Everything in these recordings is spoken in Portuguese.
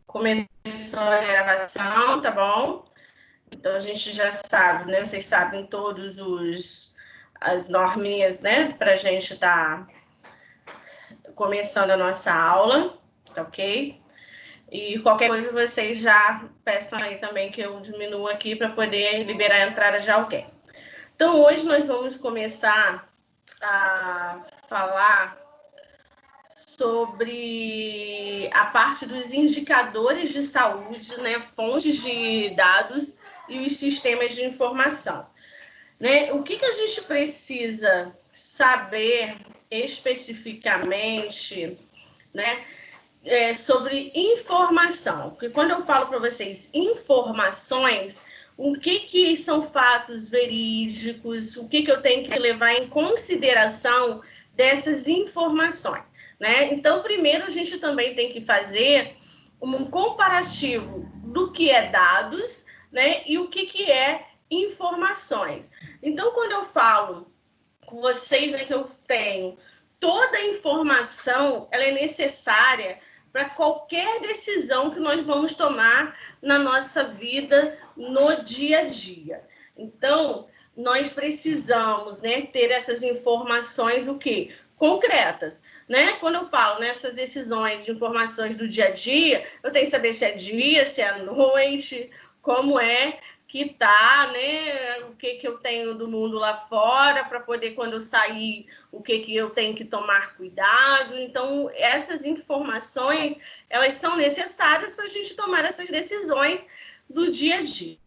Começou a gravação, tá bom? Então, a gente já sabe, né? Vocês sabem todos as norminhas, né? Para a gente estar começando a nossa aula, tá ok? E qualquer coisa, vocês já peçam aí também que eu diminua aqui para poder liberar a entrada de alguém. Então, hoje nós vamos começar a falar sobre a parte dos indicadores de saúde, né, fontes de dados e os sistemas de informação. Né? O que a gente precisa saber especificamente, né, sobre informação? Porque quando eu falo para vocês informações, o que são fatos verídicos, o que eu tenho que levar em consideração dessas informações, né? Então, primeiro a gente também tem que fazer um comparativo do que é dados, né, e o que é informações. Então, quando eu falo com vocês, né, que eu tenho toda a informação, ela é necessária para qualquer decisão que nós vamos tomar na nossa vida no dia a dia. Então, nós precisamos, né, ter essas informações, o quê? Concretas, né? Quando eu falo nessas decisões de informações do dia a dia, eu tenho que saber se é dia, se é noite, como é que tá, né? O que eu tenho do mundo lá fora, para poder, quando eu sair, o que eu tenho que tomar cuidado. Então, essas informações, elas são necessárias para a gente tomar essas decisões do dia a dia.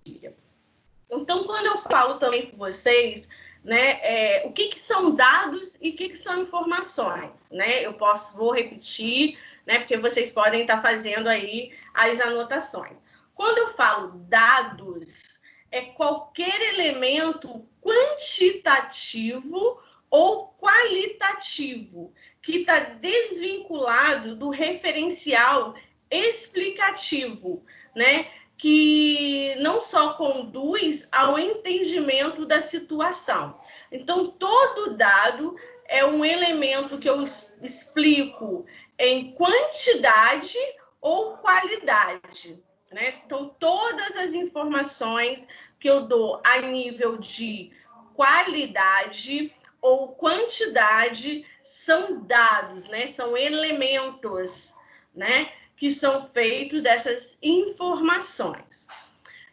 Então, quando eu falo também com vocês, né, o que são dados e o que são informações, né? Vou repetir, né, porque vocês podem estar fazendo aí as anotações. Quando eu falo dados, é qualquer elemento quantitativo ou qualitativo que está desvinculado do referencial explicativo, né? Que não só conduz ao entendimento da situação. Então, todo dado é um elemento que eu explico em quantidade ou qualidade, né? Então, todas as informações que eu dou a nível de qualidade ou quantidade são dados, né? São elementos, né, que são feitos dessas informações.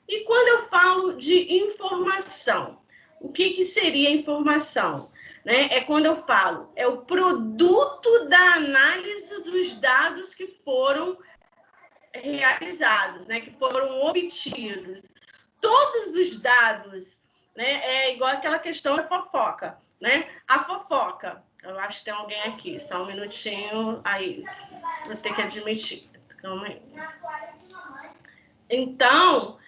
E quando eu falo de informação, o que seria informação? Né? É quando eu falo, é o produto da análise dos dados que foram realizados, né? Que foram obtidos. Todos os dados, né? É igual aquela questão da fofoca, né? A fofoca, eu acho que tem alguém aqui, só um minutinho, aí, vou ter que admitir. Calma aí. Então,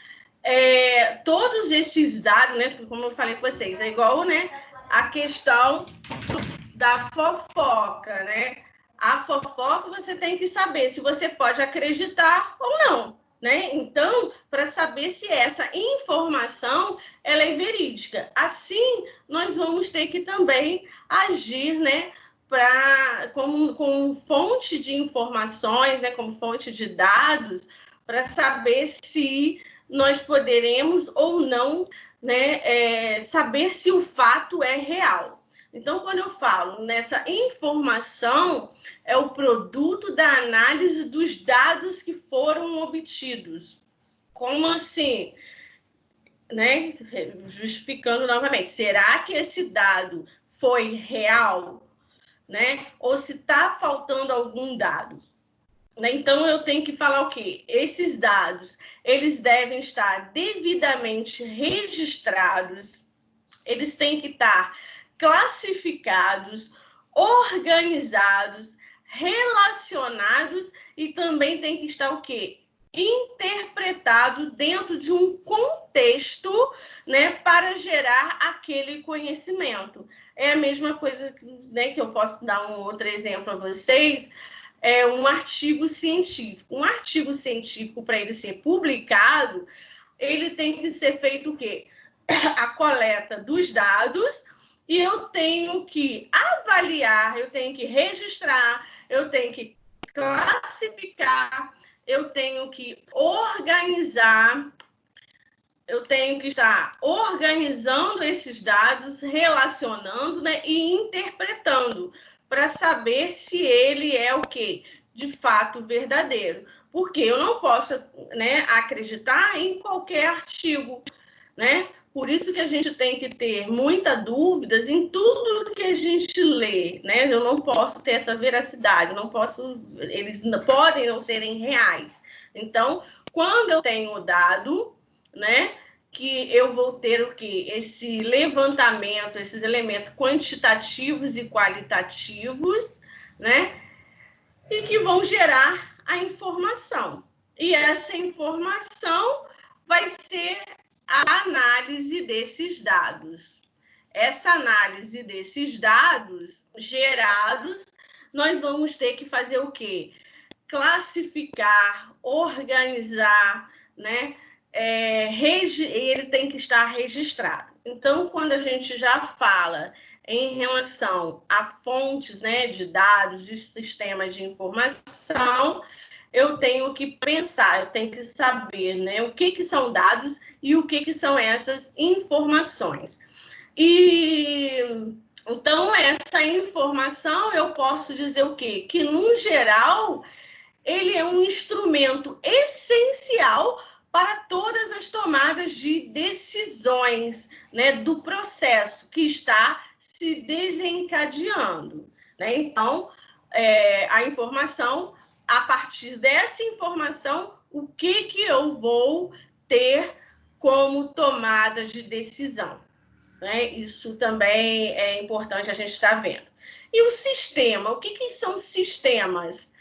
todos esses dados, né, como eu falei com vocês, é igual, né, a questão da fofoca, né? A fofoca você tem que saber se você pode acreditar ou não, né? Então, para saber se essa informação ela é verídica. Assim, nós vamos ter que também agir, né, como fonte de informações, né, como fonte de dados, para saber se nós poderemos ou não, né, saber se o fato é real. Então, quando eu falo nessa informação, é o produto da análise dos dados que foram obtidos. Como assim? Né? Justificando novamente, será que esse dado foi real? Né? Ou se está faltando algum dado? Né? Então, eu tenho que falar o quê? Esses dados, eles devem estar devidamente registrados, eles têm que estar classificados, organizados, relacionados e também tem que estar o quê? Interpretado dentro de um contexto, né, para gerar aquele conhecimento. É a mesma coisa, né, que eu posso dar um outro exemplo a vocês, é um artigo científico. Um artigo científico, para ele ser publicado, ele tem que ser feito o quê? A coleta dos dados e eu tenho que avaliar, eu tenho que registrar, eu tenho que classificar, eu tenho que organizar, eu tenho que estar organizando esses dados, relacionando, né, e interpretando, para saber se ele é o quê? De fato verdadeiro. Porque eu não posso, né, acreditar em qualquer artigo, né? Por isso que a gente tem que ter muitas dúvidas em tudo que a gente lê, né? Eu não posso ter essa veracidade, não posso, eles podem não serem reais. Então, quando eu tenho o dado, né, que eu vou ter o quê? Esse levantamento, esses elementos quantitativos e qualitativos, né? E que vão gerar a informação. E essa informação vai ser a análise desses dados. Essa análise desses dados gerados, nós vamos ter que fazer o quê? Classificar, organizar, né? Ele tem que estar registrado. Então, quando a gente já fala em relação a fontes, né, de dados, de sistemas de informação, eu tenho que pensar, eu tenho que saber, né, o que são dados e o que são essas informações. E então, essa informação, eu posso dizer o quê? Que, no geral, ele é um instrumento essencial para todas as tomadas de decisões, né, do processo que está se desencadeando, né? Então, a informação, a partir dessa informação, o que eu vou ter como tomada de decisão, né? Isso também é importante a gente estar vendo. E o sistema, o que são sistemas?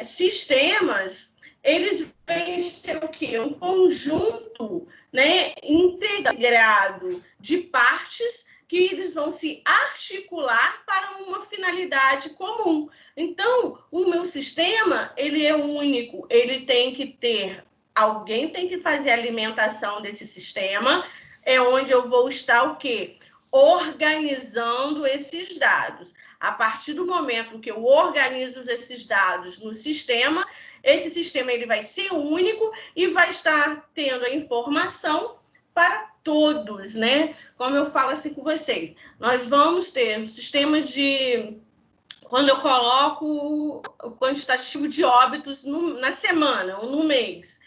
Sistemas, eles vêm ser o quê? Um conjunto, né, integrado de partes que eles vão se articular para uma finalidade comum. Então, o meu sistema, ele é único, ele tem que ter, alguém tem que fazer a alimentação desse sistema, é onde eu vou estar o quê? Organizando esses dados. A partir do momento que eu organizo esses dados no sistema, esse sistema ele vai ser único e vai estar tendo a informação para todos, né? Como eu falo assim com vocês, nós vamos ter um sistema de... Quando eu coloco o quantitativo de óbitos na semana ou no mês,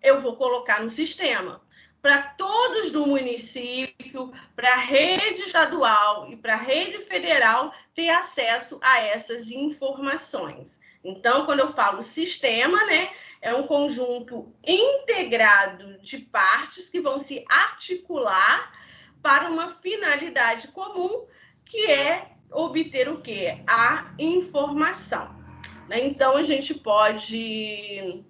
eu vou colocar no sistema para todos do município, para a rede estadual e para a rede federal ter acesso a essas informações. Então, quando eu falo sistema, né, é um conjunto integrado de partes que vão se articular para uma finalidade comum, que é obter o quê? A informação. Então, a gente pode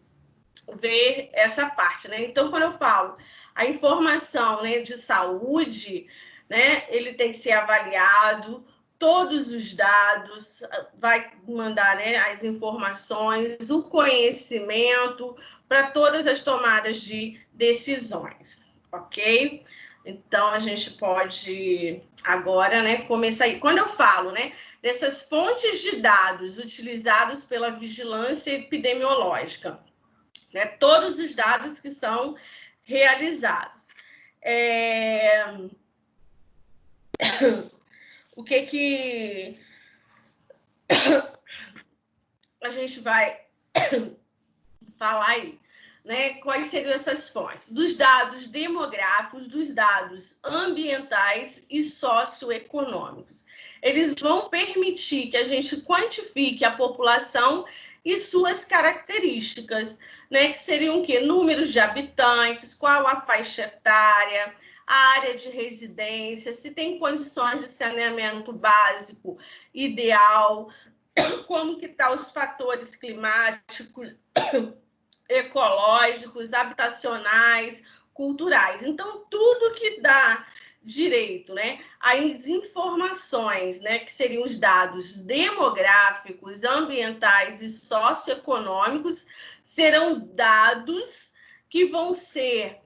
ver essa parte, né? Então, quando eu falo a informação, né, de saúde, né, ele tem que ser avaliado, todos os dados, vai mandar, né, as informações, o conhecimento para todas as tomadas de decisões, ok? Então, a gente pode agora, né, começar aí. Quando eu falo, né, dessas fontes de dados utilizados pela vigilância epidemiológica, né, todos os dados que são realizados. O que a gente vai falar aí? Né? Quais seriam essas fontes? Dos dados demográficos, dos dados ambientais e socioeconômicos. Eles vão permitir que a gente quantifique a população e suas características, né? Que seriam o quê? Números de habitantes, qual a faixa etária, a área de residência, se tem condições de saneamento básico ideal, como que estão os fatores climáticos, ecológicos, habitacionais, culturais. Então, tudo que dá direito, né, às informações, né, que seriam os dados demográficos, ambientais e socioeconômicos, serão dados que vão ser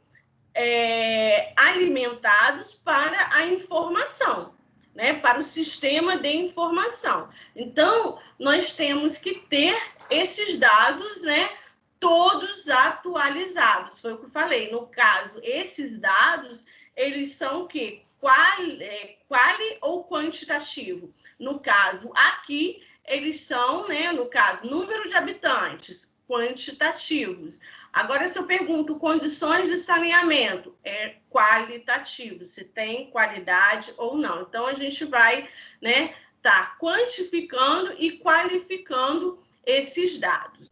alimentados para a informação. né, para o sistema de informação. Então, nós temos que ter esses dados, né, todos atualizados. Foi o que eu falei. No caso, esses dados, eles são o quê? Quali ou quantitativo. No caso, aqui, eles são, né, no caso, número de habitantes, quantitativos. Agora, se eu pergunto condições de saneamento, é qualitativo, se tem qualidade ou não. Então, a gente vai, né, tá quantificando e qualificando esses dados.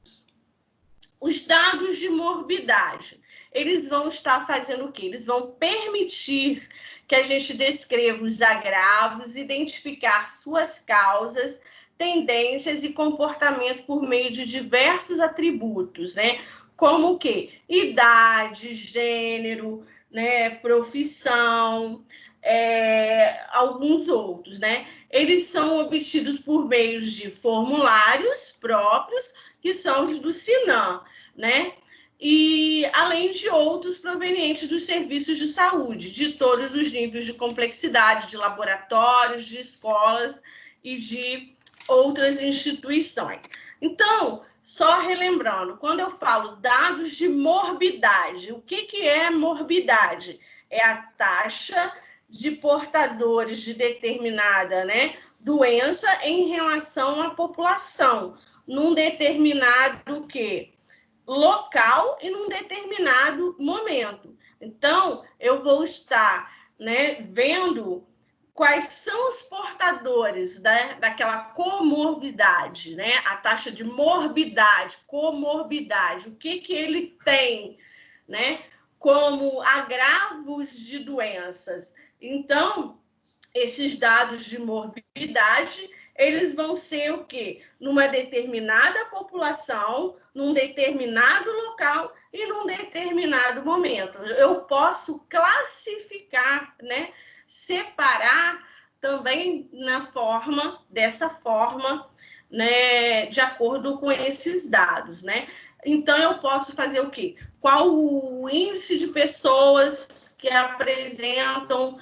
Os dados de morbidade, eles vão estar fazendo o quê? Eles vão permitir que a gente descreva os agravos, identificar suas causas, tendências e comportamento por meio de diversos atributos, né? Como o quê? Idade, gênero, né? Profissão, alguns outros, né? Eles são obtidos por meio de formulários próprios, que são os do SINAM, né? E além de outros provenientes dos serviços de saúde, de todos os níveis de complexidade, de laboratórios, de escolas e de outras instituições. Então, só relembrando, quando eu falo dados de morbidade, o que é morbidade? É a taxa de portadores de determinada, né, doença em relação à população, num determinado local e num determinado momento. Então, eu vou estar, né, vendo quais são os portadores, né, daquela comorbidade, né, a taxa de morbidade, comorbidade, o que ele tem, né, como agravos de doenças. Então, esses dados de morbidade, eles vão ser o quê? Numa determinada população, num determinado local e num determinado momento. Eu posso classificar, né? Separar também dessa forma, né? De acordo com esses dados, né? Então, eu posso fazer o quê? Qual o índice de pessoas que apresentam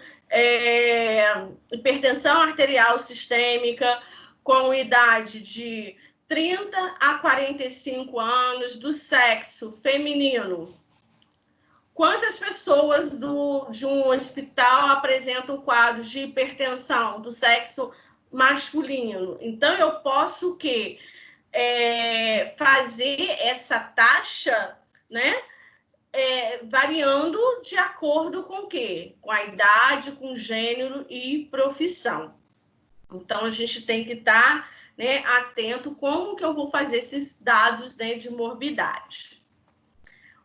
hipertensão arterial sistêmica com idade de 30 a 45 anos, do sexo feminino. Quantas pessoas de um hospital apresentam quadros de hipertensão do sexo masculino? Então, eu posso fazer essa taxa, né? Variando de acordo com o quê? Com a idade, com gênero e profissão. Então, a gente tem que estar, né, atento como que eu vou fazer esses dados, né, de morbidade.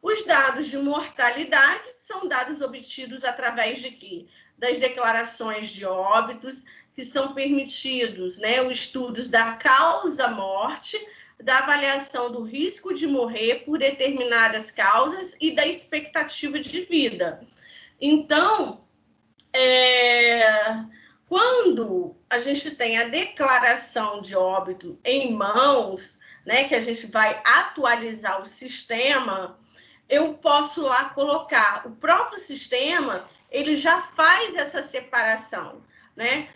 Os dados de mortalidade são dados obtidos através de quê? Das declarações de óbitos, que são permitidos, né, os estudos da causa-morte, da avaliação do risco de morrer por determinadas causas e da expectativa de vida. Então, quando a gente tem a declaração de óbito em mãos, né, que a gente vai atualizar o sistema, eu posso lá colocar, o próprio sistema, ele já faz essa separação, né?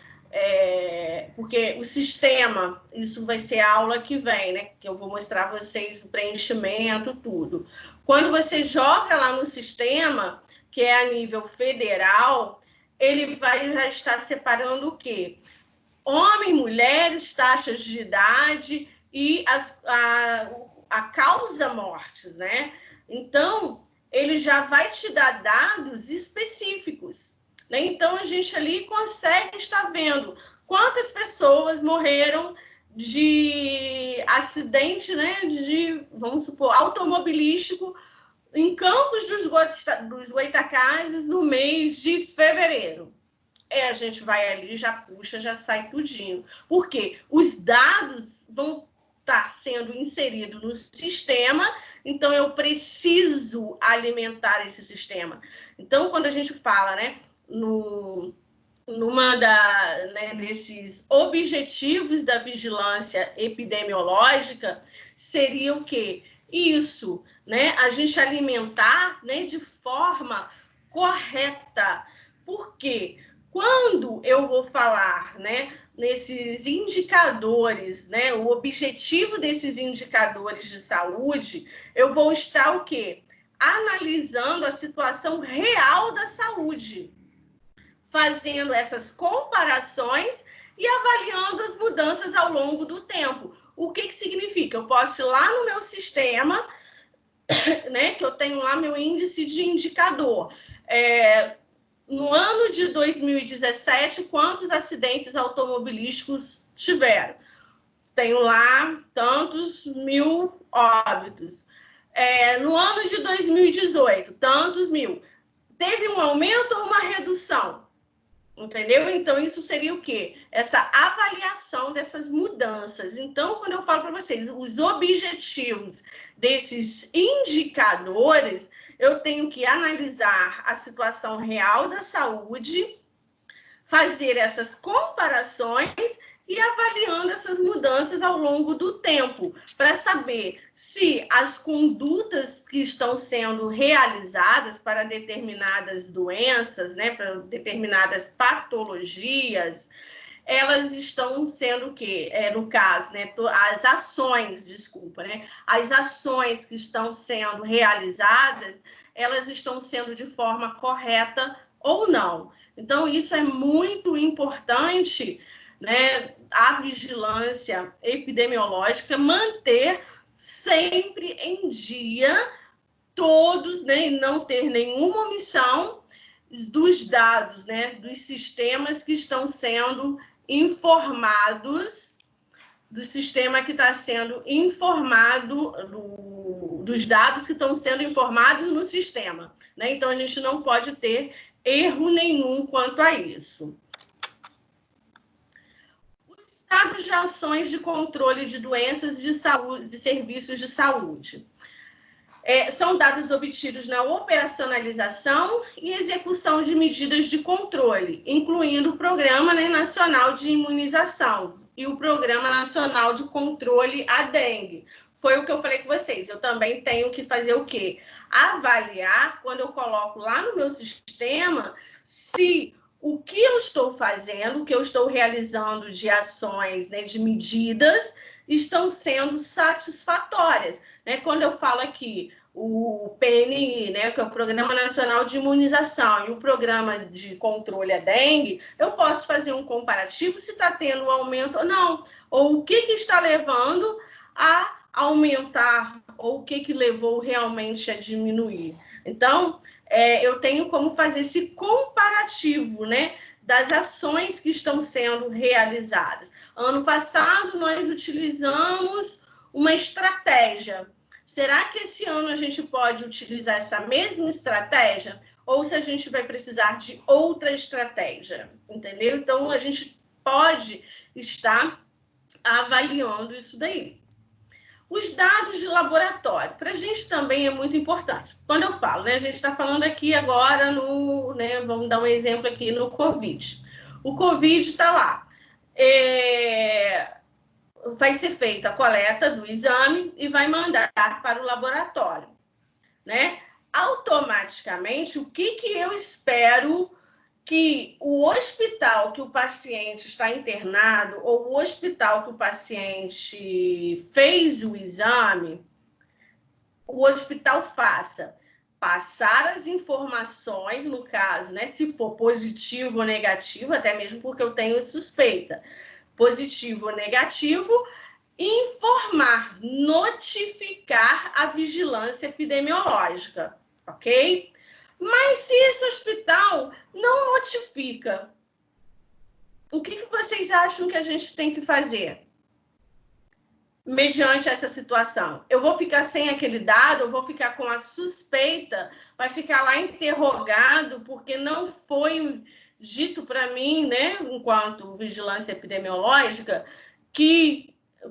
Porque o sistema, isso vai ser a aula que vem, né? Que eu vou mostrar a vocês o preenchimento, tudo. Quando você joga lá no sistema, que é a nível federal, ele vai já estar separando o quê? Homens, mulheres, taxas de idade e a causa-mortes, né? Então, ele já vai te dar dados específicos, né? Então, a gente ali consegue estar vendo quantas pessoas morreram de acidente, né? Vamos supor, automobilístico em Campos dos Goytacazes no mês de fevereiro. A gente vai ali, já puxa, já sai tudinho. Por quê? Os dados vão estar sendo inseridos no sistema, então eu preciso alimentar esse sistema. Então, quando a gente fala, né, desses objetivos da vigilância epidemiológica, seria o quê? Isso, né? A gente alimentar, né, de forma correta. Por quê? Quando eu vou falar, né, nesses indicadores, né, o objetivo desses indicadores de saúde, eu vou estar o quê? Analisando a situação real da saúde, fazendo essas comparações e avaliando as mudanças ao longo do tempo. O que significa? Eu posso ir lá no meu sistema, né, que eu tenho lá meu índice de indicador. No ano de 2017, quantos acidentes automobilísticos tiveram? Tenho lá tantos mil óbitos. No ano de 2018, tantos mil. Teve um aumento ou uma redução? Entendeu? Então, isso seria o quê? Essa avaliação dessas mudanças. Então, quando eu falo para vocês, os objetivos desses indicadores, eu tenho que analisar a situação real da saúde, fazer essas comparações e avaliando essas mudanças ao longo do tempo, para saber se as condutas que estão sendo realizadas para determinadas doenças, né, para determinadas patologias, elas estão sendo o quê? No caso, né, as ações, desculpa, né, as ações que estão sendo realizadas, elas estão sendo de forma correta ou não. Então, isso é muito importante, né, a vigilância epidemiológica, manter sempre em dia todos, né, e não ter nenhuma omissão dos dados, né, dos sistemas que estão sendo informados, do sistema que está sendo informado, dos dados que estão sendo informados no sistema, né? Então, a gente não pode ter erro nenhum quanto a isso. Dados de ações de controle de doenças de saúde, de serviços de saúde. São dados obtidos na operacionalização e execução de medidas de controle, incluindo o Programa, né, Nacional de Imunização e o Programa Nacional de Controle à Dengue. Foi o que eu falei com vocês. Eu também tenho que fazer o quê? Avaliar, quando eu coloco lá no meu sistema, se o que eu estou fazendo, o que eu estou realizando de ações, né, de medidas, estão sendo satisfatórias. Né? Quando eu falo aqui o PNI, né, que é o Programa Nacional de Imunização, e o Programa de Controle à Dengue, eu posso fazer um comparativo se está tendo aumento ou não, ou o que está levando a aumentar, ou o que levou realmente a diminuir. Então, eu tenho como fazer esse comparativo, né, das ações que estão sendo realizadas. Ano passado, nós utilizamos uma estratégia. Será que esse ano a gente pode utilizar essa mesma estratégia? Ou se a gente vai precisar de outra estratégia? Entendeu? Então, a gente pode estar avaliando isso daí. Os dados de laboratório, para a gente também é muito importante. Quando eu falo, né, a gente está falando aqui agora no, né, vamos dar um exemplo aqui no COVID. O COVID está lá. Vai ser feita a coleta do exame e vai mandar para o laboratório, né? Automaticamente, o que eu espero que o hospital que o paciente está internado ou o hospital que o paciente fez o exame, o hospital faça? Passar as informações, no caso, né, se for positivo ou negativo, até mesmo porque eu tenho suspeita, positivo ou negativo, informar, notificar a vigilância epidemiológica, ok? Mas se esse hospital não notifica, o que vocês acham que a gente tem que fazer mediante essa situação? Eu vou ficar sem aquele dado, eu vou ficar com a suspeita, vai ficar lá interrogado porque não foi dito para mim, né, enquanto vigilância epidemiológica,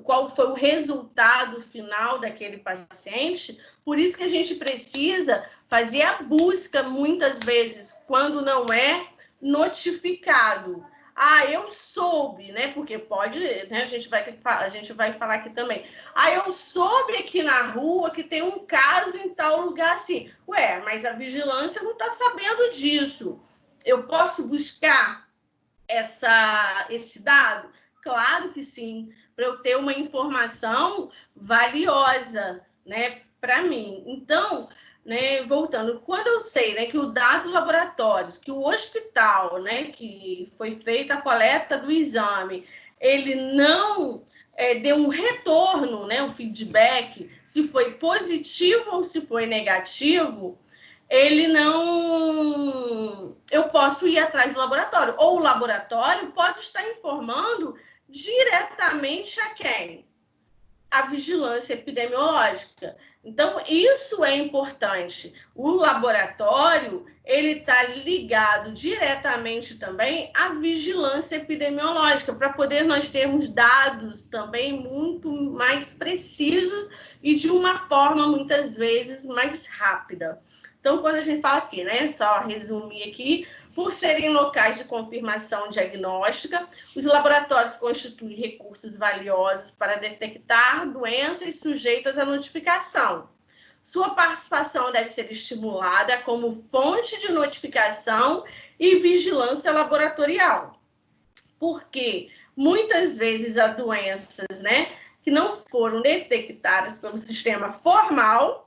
qual foi o resultado final daquele paciente. Por isso que a gente precisa fazer a busca, muitas vezes, quando não é notificado. Eu soube, né? Porque pode, né? A gente vai falar aqui também. Eu soube aqui na rua que tem um caso em tal lugar assim. Mas a vigilância não está sabendo disso. Eu posso buscar esse dado? Claro que sim, para eu ter uma informação valiosa, né, para mim. Então, né, voltando, quando eu sei, né, que o dado do laboratório, que o hospital, né, que foi feita a coleta do exame, ele não deu um retorno, né, um feedback, se foi positivo ou se foi negativo, ele não... Eu posso ir atrás do laboratório. Ou o laboratório pode estar informando diretamente a quem? A vigilância epidemiológica. Então, isso é importante. O laboratório, ele está ligado diretamente também à vigilância epidemiológica, para poder nós termos dados também muito mais precisos e de uma forma, muitas vezes, mais rápida. Então, quando a gente fala aqui, né, só resumir aqui, por serem locais de confirmação diagnóstica, os laboratórios constituem recursos valiosos para detectar doenças sujeitas à notificação. Sua participação deve ser estimulada como fonte de notificação e vigilância laboratorial, porque muitas vezes há doenças, né, que não foram detectadas pelo sistema formal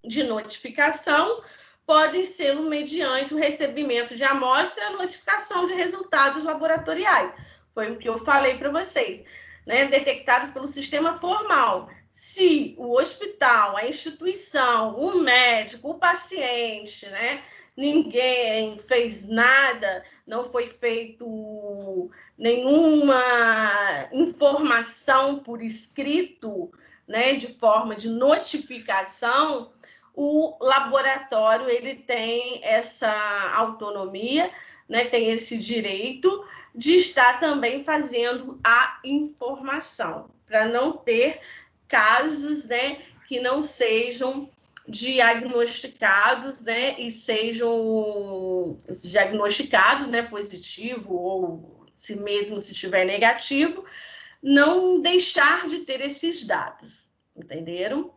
de notificação, podem ser mediante o recebimento de amostra e a notificação de resultados laboratoriais. Foi o que eu falei para vocês, né? Detectados pelo sistema formal. Se o hospital, a instituição, o médico, o paciente, né? Ninguém fez nada, não foi feito nenhuma informação por escrito, né? De forma de notificação, o laboratório ele tem essa autonomia, né, tem esse direito de estar também fazendo a informação, para não ter casos, né, que não sejam diagnosticados, né, e sejam diagnosticados, né, positivo ou se mesmo se estiver negativo, não deixar de ter esses dados, entenderam?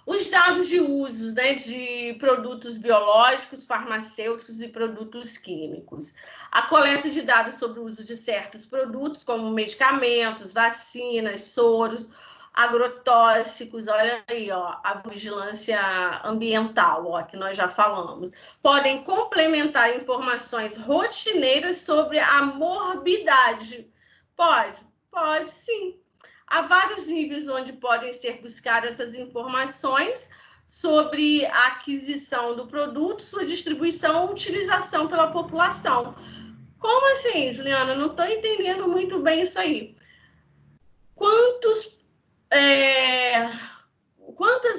Os dados de usos, né, de produtos biológicos, farmacêuticos e produtos químicos. A coleta de dados sobre o uso de certos produtos, como medicamentos, vacinas, soros, agrotóxicos, olha aí, ó, a vigilância ambiental, ó, que nós já falamos, podem complementar informações rotineiras sobre a morbidade. Pode sim. Há vários níveis onde podem ser buscadas essas informações sobre a aquisição do produto, sua distribuição ou utilização pela população. Como assim, Juliana? Não estou entendendo muito bem isso aí. Quantas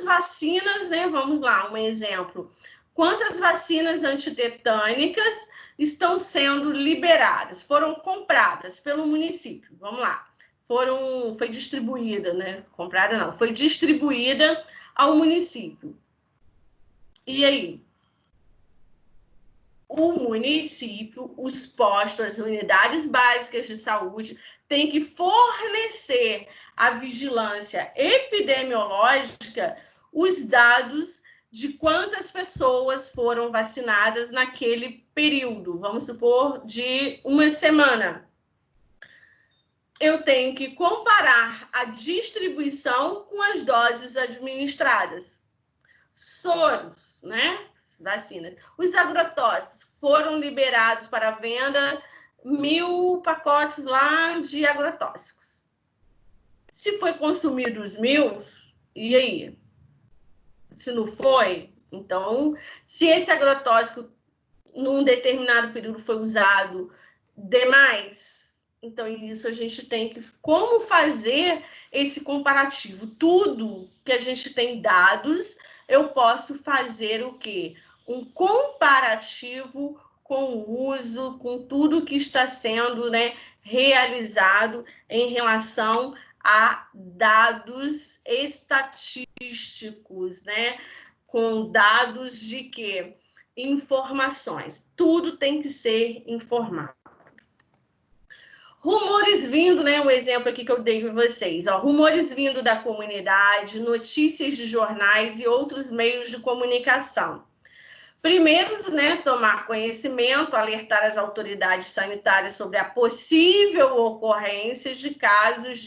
vacinas, né? Vamos lá, um exemplo. Quantas vacinas antitetânicas estão sendo liberadas? Foram compradas pelo município. Vamos lá. Foi distribuída, né? Comprada não, foi distribuída ao município. E aí? O município, os postos, as unidades básicas de saúde têm que fornecer à vigilância epidemiológica os dados de quantas pessoas foram vacinadas naquele período, vamos supor, de uma semana. Eu tenho que comparar a distribuição com as doses administradas. Soros, né? Vacinas. Os agrotóxicos foram liberados para venda 1.000 pacotes lá de agrotóxicos. Se foi consumido os 1.000, e aí? Se não foi, então, se esse agrotóxico num determinado período foi usado demais, então, isso a gente tem que... Como fazer esse comparativo? Tudo que a gente tem dados, eu posso fazer o quê? Um comparativo com o uso, com tudo que está sendo, né, realizado em relação a dados estatísticos, né? Com dados de quê? Informações. Tudo tem que ser informado. Rumores vindo, né? Um exemplo aqui que eu dei para vocês. Ó, rumores vindo da comunidade, notícias de jornais e outros meios de comunicação. Primeiro, né, tomar conhecimento, alertar as autoridades sanitárias sobre a possível ocorrência de casos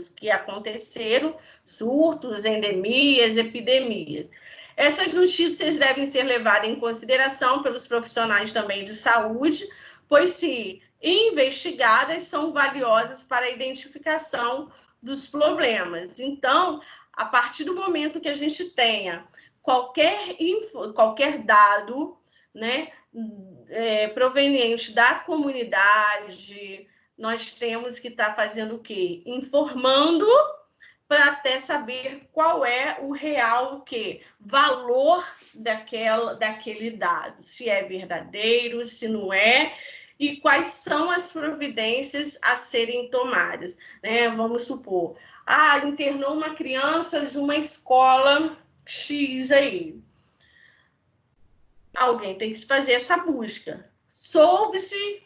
que aconteceram, surtos, endemias, epidemias. Essas notícias devem ser levadas em consideração pelos profissionais também de saúde, pois, se investigadas, são valiosas para a identificação dos problemas. Então, a partir do momento que a gente tenha qualquer dado, né, proveniente da comunidade, nós temos que estar fazendo o quê? Informando, para até saber qual é o real valor daquele dado, se é verdadeiro, se não é, e quais são as providências a serem tomadas, né? Vamos supor, internou uma criança de uma escola X aí. Alguém tem que fazer essa busca. Soube-se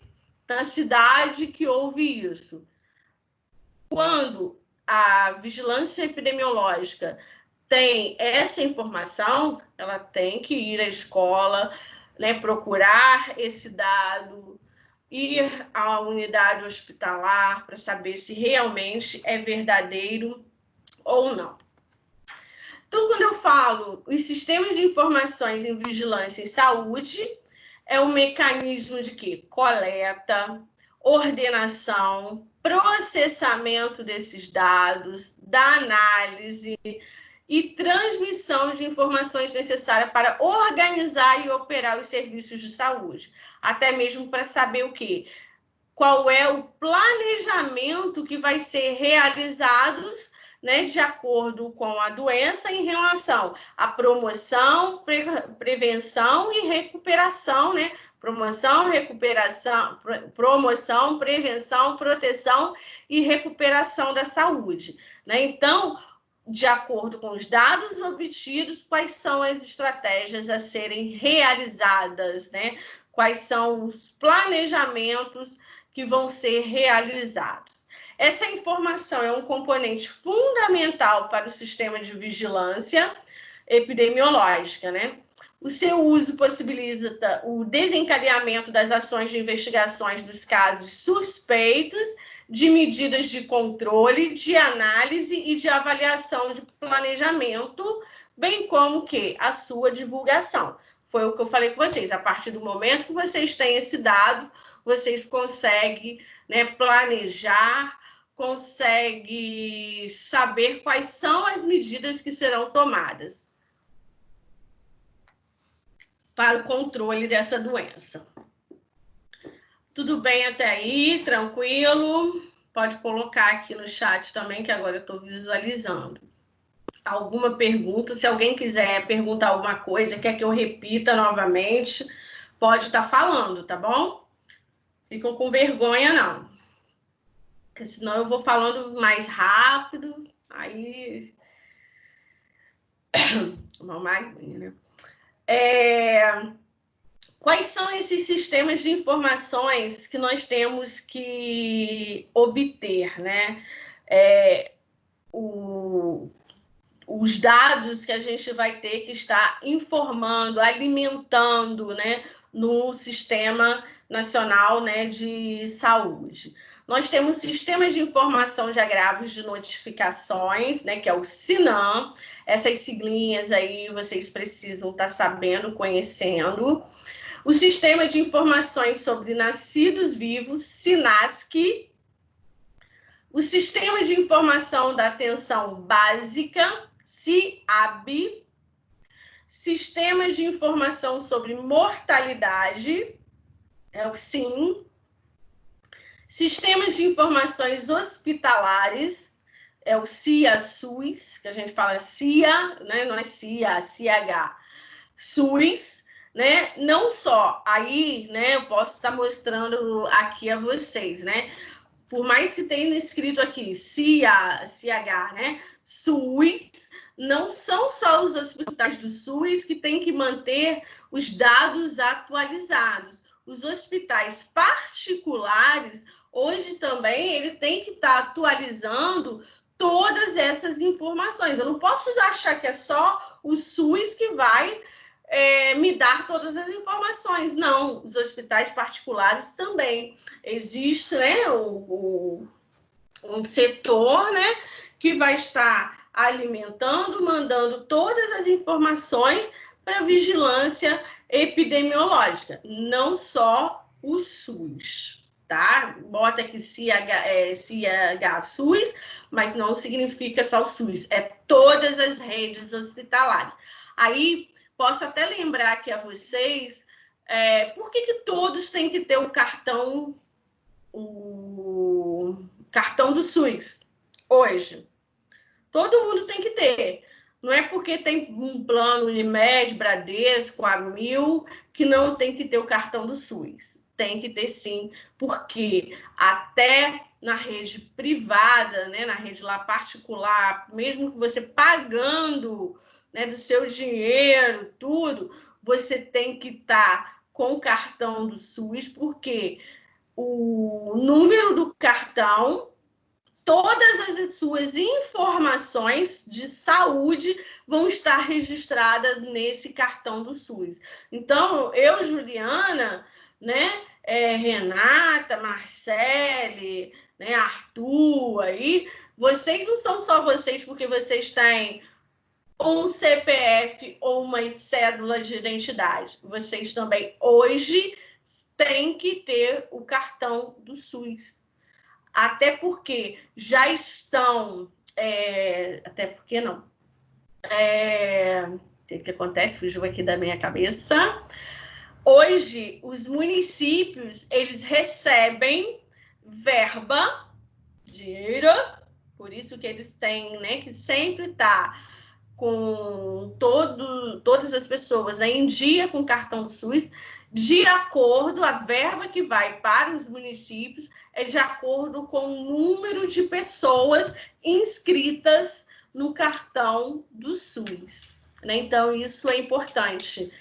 na cidade que houve isso. Quando a vigilância epidemiológica tem essa informação, ela tem que ir à escola, né, procurar esse dado, ir à unidade hospitalar para saber se realmente é verdadeiro ou não. Então, quando eu falo os sistemas de informações em vigilância em saúde, é um mecanismo de quê? Coleta, ordenação, processamento desses dados, da análise e transmissão de informações necessárias para organizar e operar os serviços de saúde. Até mesmo para saber o quê? Qual é o planejamento que vai ser realizado, né, de acordo com a doença em relação à promoção, prevenção e recuperação, né? Promoção, prevenção, proteção e recuperação da saúde, né? Então, de acordo com os dados obtidos, quais são as estratégias a serem realizadas, né? Quais são os planejamentos que vão ser realizados. Essa informação é um componente fundamental para o sistema de vigilância epidemiológica, né? O seu uso possibilita o desencadeamento das ações de investigações dos casos suspeitos, de medidas de controle, de análise e de avaliação de planejamento, bem como a sua divulgação. Foi o que eu falei com vocês. A partir do momento que vocês têm esse dado, vocês conseguem, né, planejar, conseguem saber quais são as medidas que serão tomadas para o controle dessa doença. Tudo bem até aí? Tranquilo? Pode colocar aqui no chat também, que agora eu estou visualizando. Alguma pergunta? Se alguém quiser perguntar alguma coisa, quer que eu repita novamente, pode estar falando, tá bom? Ficam com vergonha, não. Porque senão eu vou falando mais rápido, aí... Uma aguinha, né? Quais são esses sistemas de informações que nós temos que obter, né? Os dados que a gente vai ter que estar informando, alimentando, né, no Sistema Nacional, né, de Saúde. Nós temos sistemas de informação de agravos de notificações, né, que é o SINAM. Essas siglinhas aí vocês precisam estar sabendo, conhecendo. O Sistema de Informações sobre Nascidos Vivos, SINASC. O Sistema de Informação da Atenção Básica, SIAB. Sistema de Informação sobre Mortalidade, é o SIM. Sistema de Informações Hospitalares, é o CIA-SUS, que a gente fala CIA, né? Não é CIA, CH. SUS, né? Não só aí, né? Eu posso estar mostrando aqui a vocês, né? Por mais que tenha escrito aqui CH, né? SUS, não são só os hospitais do SUS que têm que manter os dados atualizados. Os hospitais particulares, hoje também, ele tem que estar atualizando todas essas informações. Eu não posso achar que é só o SUS que vai me dar todas as informações. Não, os hospitais particulares também. Existe, né, um setor, né, que vai estar alimentando, mandando todas as informações para vigilância epidemiológica, não só o SUS, tá? Bota aqui CH-SUS, mas não significa só o SUS, é todas as redes hospitalares. Aí, posso até lembrar aqui a vocês, por que todos têm que ter o cartão do SUS hoje? Todo mundo tem que ter. Não é porque tem um plano Unimed, Bradesco, Amil, que não tem que ter o cartão do SUS. Tem que ter sim, porque até na rede privada, né, na rede lá particular, mesmo que você pagando, né, do seu dinheiro, tudo, você tem que estar com o cartão do SUS, porque o número do cartão, todas as suas informações de saúde vão estar registradas nesse cartão do SUS. Então, eu, Juliana, né, Renata, Marcele, né, Arthur, aí, vocês não são só vocês porque vocês têm um CPF ou uma cédula de identidade. Vocês também, hoje, têm que ter o cartão do SUS. Até porque já estão... até porque não. O que acontece? Fugiu aqui da minha cabeça. Hoje, os municípios, eles recebem verba, dinheiro, por isso que eles têm, né, que sempre tá com todas as pessoas, né, em dia com o cartão do SUS, de acordo, a verba que vai para os municípios é de acordo com o número de pessoas inscritas no cartão do SUS. Né? Então, isso é importante.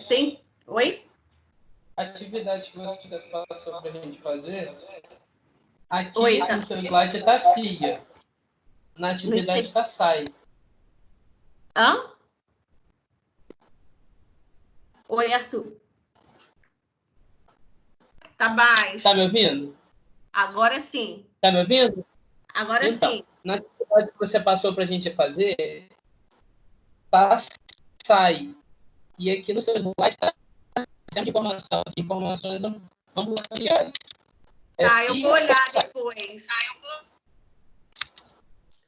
Tem... Oi? A atividade que você passou para a gente fazer, aqui no seu slide está SIA, na atividade está SAI. Hã? Oi, Arthur. Tá baixo. Tá me ouvindo? Agora sim. Tá me ouvindo? Agora então, sim. Na atividade que você passou para a gente fazer, tá SAI. E aqui no seu slide está informações ambulatoriais. Tá, eu vou olhar depois.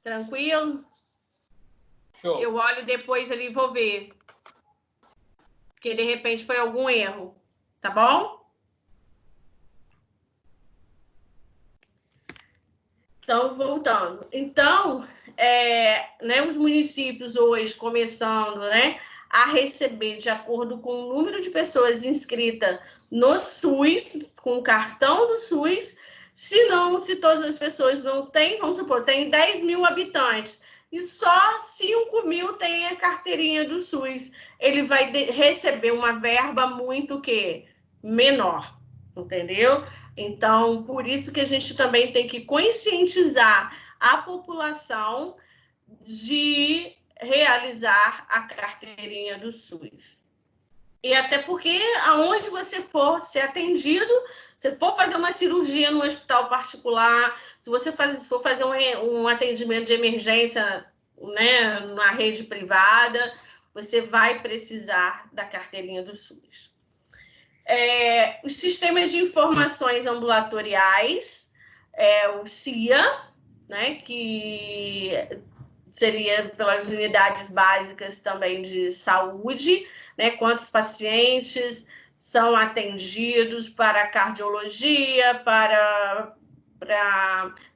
Tranquilo? Show. Eu olho depois ali e vou ver. Porque de repente foi algum erro. Tá bom? Então, voltando. Então, né, os municípios hoje começando, né, a receber de acordo com o número de pessoas inscritas no SUS, com o cartão do SUS. Se todas as pessoas não têm, vamos supor, tem 10 mil habitantes e só 5 mil têm a carteirinha do SUS, ele vai receber uma verba muito menor, entendeu? Então, por isso que a gente também tem que conscientizar a população de realizar a carteirinha do SUS. E até porque, aonde você for ser atendido, se for fazer uma cirurgia no hospital particular, se você for fazer um atendimento de emergência, né, na rede privada, você vai precisar da carteirinha do SUS. Os sistemas de informações ambulatoriais, o CIA, né, que seria pelas unidades básicas também de saúde, né, quantos pacientes são atendidos para cardiologia, para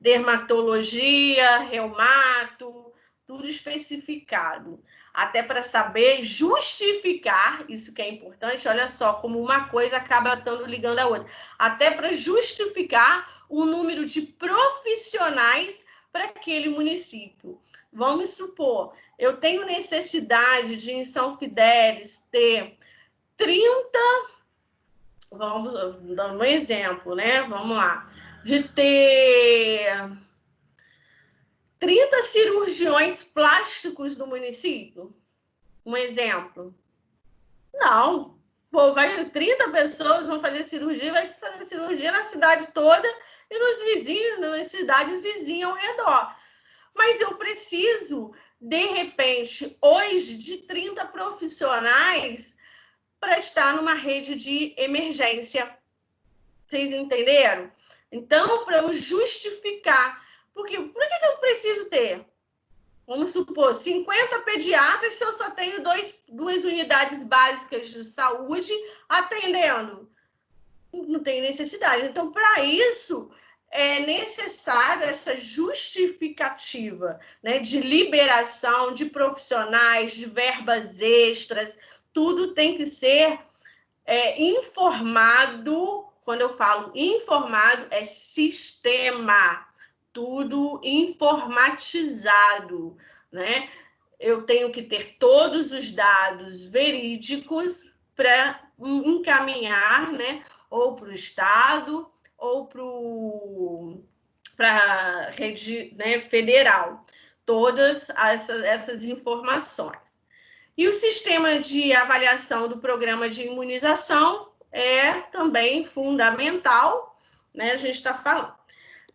dermatologia, reumato, tudo especificado. Até para saber justificar, isso que é importante, olha só, como uma coisa acaba estando ligando a outra. Até para justificar o número de profissionais para aquele município. Vamos supor, eu tenho necessidade de, em São Fidélis, ter 30... Vamos dar um exemplo, né? Vamos lá. De ter 30 cirurgiões plásticos no município. Um exemplo. Não. Pô, 30 pessoas vão fazer cirurgia, vai fazer cirurgia na cidade toda e nos vizinhos, nas cidades vizinhas ao redor. Mas eu preciso, de repente, hoje, de 30 profissionais para estar numa rede de emergência. Vocês entenderam? Então, para eu justificar, por que eu preciso ter? Vamos supor, 50 pediatras se eu só tenho duas unidades básicas de saúde atendendo. Não tem necessidade. Então, para isso, é necessário essa justificativa, né, de liberação de profissionais, de verbas extras. Tudo tem que ser informado. Quando eu falo informado, é sistema. Tudo informatizado, né? Eu tenho que ter todos os dados verídicos para encaminhar, né? Ou para o Estado, ou para a rede, né, federal. Todas essas informações. E o sistema de avaliação do programa de imunização é também fundamental, né? A gente está falando.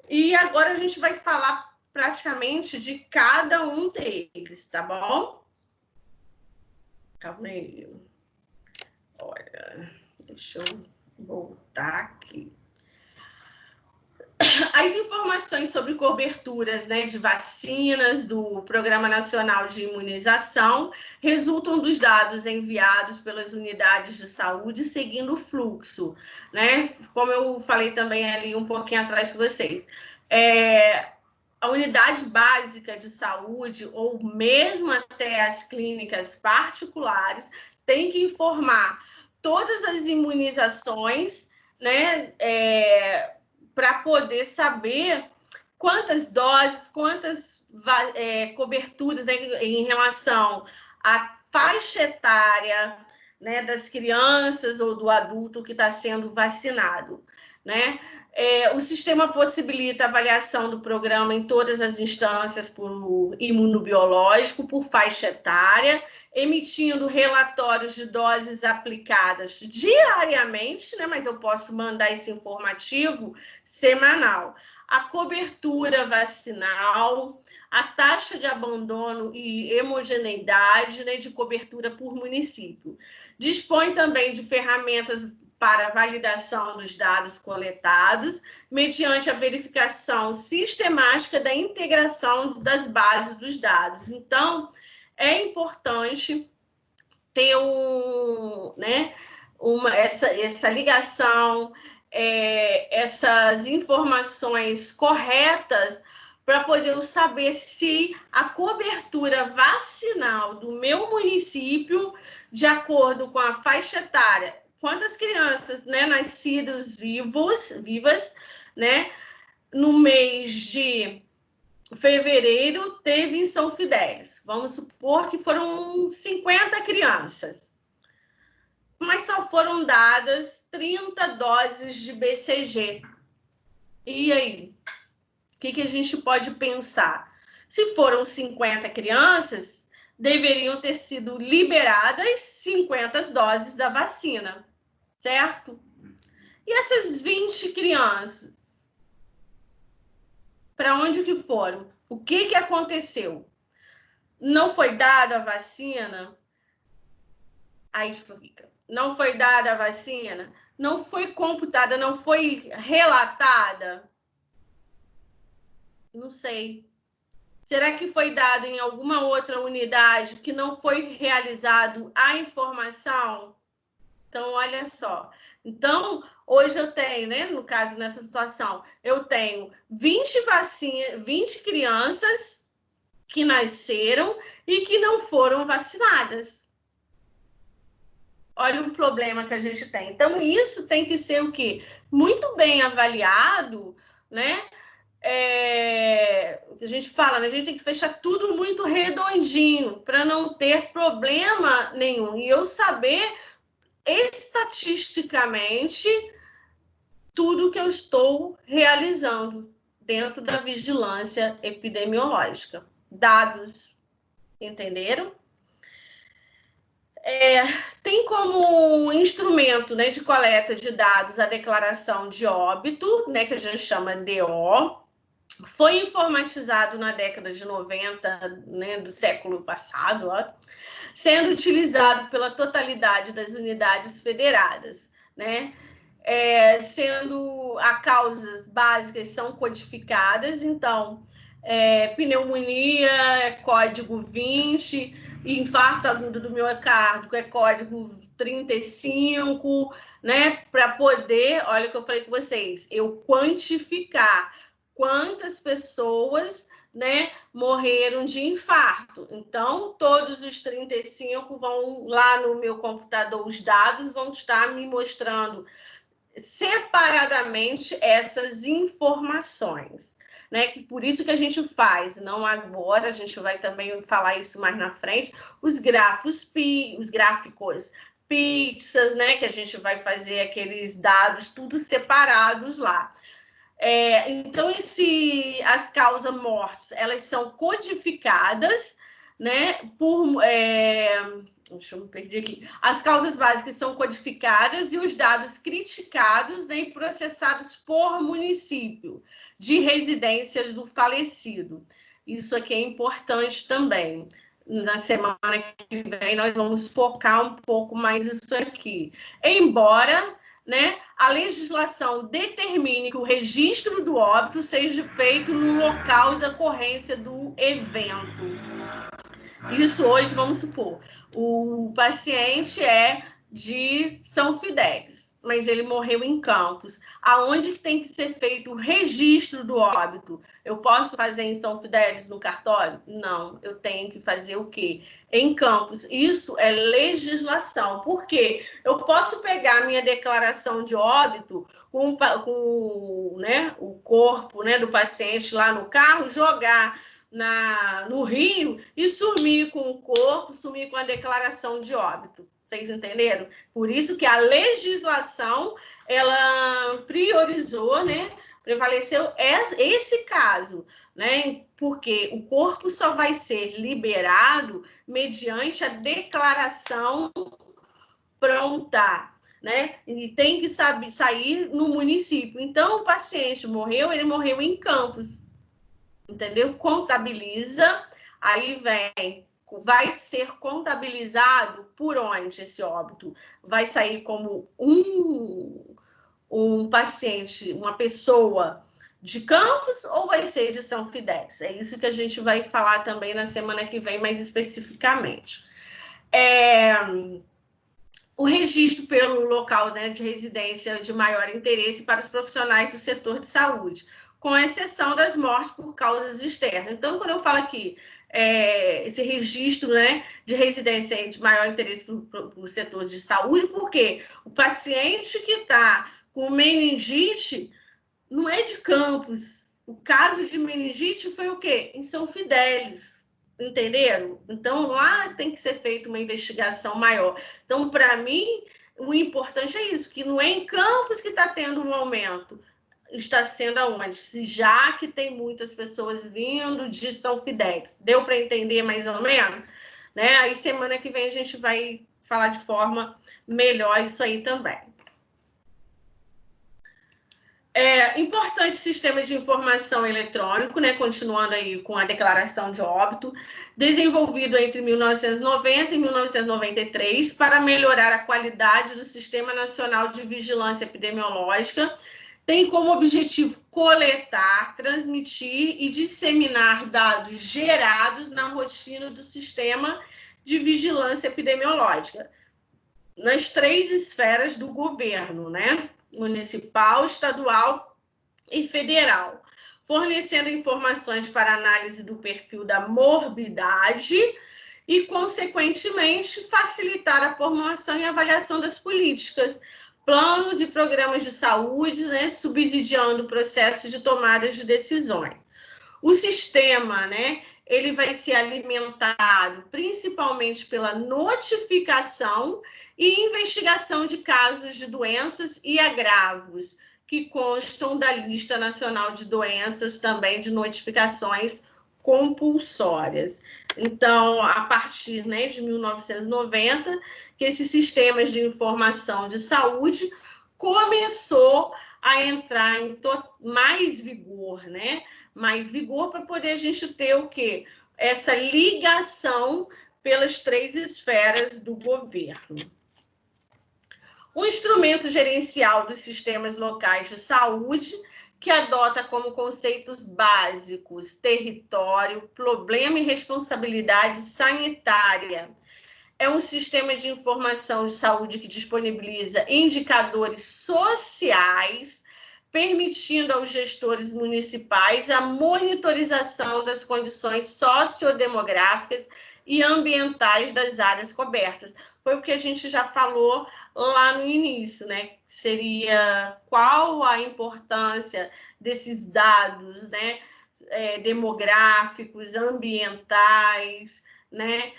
E agora a gente vai falar praticamente de cada um deles, tá bom? Calma aí. Olha, deixa eu voltar aqui. As informações sobre coberturas, né, de vacinas do Programa Nacional de Imunização resultam dos dados enviados pelas unidades de saúde seguindo o fluxo, né? Como eu falei também ali um pouquinho atrás com vocês. A unidade básica de saúde, ou mesmo até as clínicas particulares, tem que informar todas as imunizações, né, para poder saber quantas doses, quantas coberturas, né, em relação à faixa etária, né, das crianças ou do adulto que está sendo vacinado, né? O sistema possibilita a avaliação do programa em todas as instâncias por imunobiológico, por faixa etária, emitindo relatórios de doses aplicadas diariamente, né? Mas eu posso mandar esse informativo semanal. A cobertura vacinal, a taxa de abandono e homogeneidade, né, de cobertura por município. Dispõe também de ferramentas para validação dos dados coletados, mediante a verificação sistemática da integração das bases dos dados. Então, é importante ter essa ligação, essas informações corretas para poder eu saber se a cobertura vacinal do meu município, de acordo com a faixa etária, quantas crianças, né, nascidas vivas, né, no mês de fevereiro teve em São Fidélis. Vamos supor que foram 50 crianças, mas só foram dadas 30 doses de BCG. E aí? O que a gente pode pensar? Se foram 50 crianças, deveriam ter sido liberadas 50 doses da vacina, certo? E essas 20 crianças? Para onde que foram? O que aconteceu? Não foi dada a vacina? Aí fica. Não foi dada a vacina? Não foi computada, não foi relatada? Não sei. Será que foi dado em alguma outra unidade que não foi realizado a informação? Então, olha só. Então, hoje eu tenho, né, no caso, nessa situação, eu tenho 20 crianças que nasceram e que não foram vacinadas. Olha o problema que a gente tem. Então, isso tem que ser o quê? Muito bem avaliado, né? A gente fala, né? A gente tem que fechar tudo muito redondinho para não ter problema nenhum. E eu saber estatisticamente tudo que eu estou realizando dentro da vigilância epidemiológica. Dados, entenderam? Tem como instrumento, né, de coleta de dados a declaração de óbito, né, que a gente chama DO. Foi informatizado na década de 90, né, do século passado, ó, sendo utilizado pela totalidade das unidades federadas, né? Sendo as causas básicas são codificadas, então, pneumonia é código 20, infarto agudo do miocárdio é código 35, né? Para poder, olha o que eu falei com vocês, eu quantificar quantas pessoas, né, morreram de infarto. Então, todos os 35 vão lá no meu computador, os dados vão estar me mostrando separadamente essas informações, né? Que por isso que a gente faz, não agora, a gente vai também falar isso mais na frente, os gráficos pizzas, né? Que a gente vai fazer aqueles dados tudo separados lá. Então, as causas mortes, elas são codificadas, né, deixa eu me perder aqui. As causas básicas são codificadas e os dados criticados, né, e processados por município de residências do falecido. Isso aqui é importante também. Na semana que vem, nós vamos focar um pouco mais nisso aqui. Embora, né, a legislação determine que o registro do óbito seja feito no local da ocorrência do evento. Isso hoje, vamos supor, o paciente é de São Fidélis, mas ele morreu em Campos. Aonde tem que ser feito o registro do óbito? Eu posso fazer em São Fidélis, no cartório? Não, eu tenho que fazer o quê? Em Campos. Isso é legislação. Por quê? Eu posso pegar minha declaração de óbito com né, o corpo, né, do paciente lá no carro, jogar no Rio e sumir com o corpo, sumir com a declaração de óbito. Vocês entenderam? Por isso que a legislação, ela priorizou, né? Prevaleceu esse caso, né? Porque o corpo só vai ser liberado mediante a declaração pronta, né? E tem que sair no município. Então, o paciente morreu, ele morreu em Campos, entendeu? Contabiliza, aí vai ser contabilizado por onde esse óbito? Vai sair como um paciente, uma pessoa de Campos ou vai ser de São Fidélis? É isso que a gente vai falar também na semana que vem, mais especificamente. O registro pelo local, né, de residência de maior interesse para os profissionais do setor de saúde, com exceção das mortes por causas externas. Então, quando eu falo aqui, esse registro, né, de residência de maior interesse para o setor de saúde, porque o paciente que está com meningite não é de Campos. O caso de meningite foi o quê? Em São Fidélis. Entenderam? Então, lá tem que ser feita uma investigação maior. Então, para mim, o importante é isso, que não é em Campos que está tendo um aumento, está sendo aonde? Já que tem muitas pessoas vindo de São Fidélis. Deu para entender mais ou menos? Né? Aí, semana que vem, a gente vai falar de forma melhor isso aí também. Importante sistema de informação eletrônico, né? Continuando aí com a declaração de óbito, desenvolvido entre 1990 e 1993 para melhorar a qualidade do Sistema Nacional de Vigilância Epidemiológica, tem como objetivo coletar, transmitir e disseminar dados gerados na rotina do Sistema de Vigilância Epidemiológica, nas 3 esferas do governo, né? Municipal, estadual e federal, fornecendo informações para análise do perfil da morbidade e, consequentemente, facilitar a formulação e avaliação das políticas, planos e programas de saúde, né, subsidiando o processo de tomada de decisões. O sistema, né, ele vai ser alimentado principalmente pela notificação e investigação de casos de doenças e agravos, que constam da Lista Nacional de Doenças, também de notificações compulsórias. Então, a partir, né, de 1990, que esses sistemas de informação de saúde começou a entrar em mais vigor, né? Mais vigor para poder a gente ter o quê? Essa ligação pelas 3 esferas do governo. O instrumento gerencial dos sistemas locais de saúde, que adota como conceitos básicos território, problema e responsabilidade sanitária. É um sistema de informação de saúde que disponibiliza indicadores sociais, permitindo aos gestores municipais a monitorização das condições sociodemográficas e ambientais das áreas cobertas. Foi o que a gente já falou lá no início, né? Seria qual a importância desses dados, né? Demográficos, ambientais, né?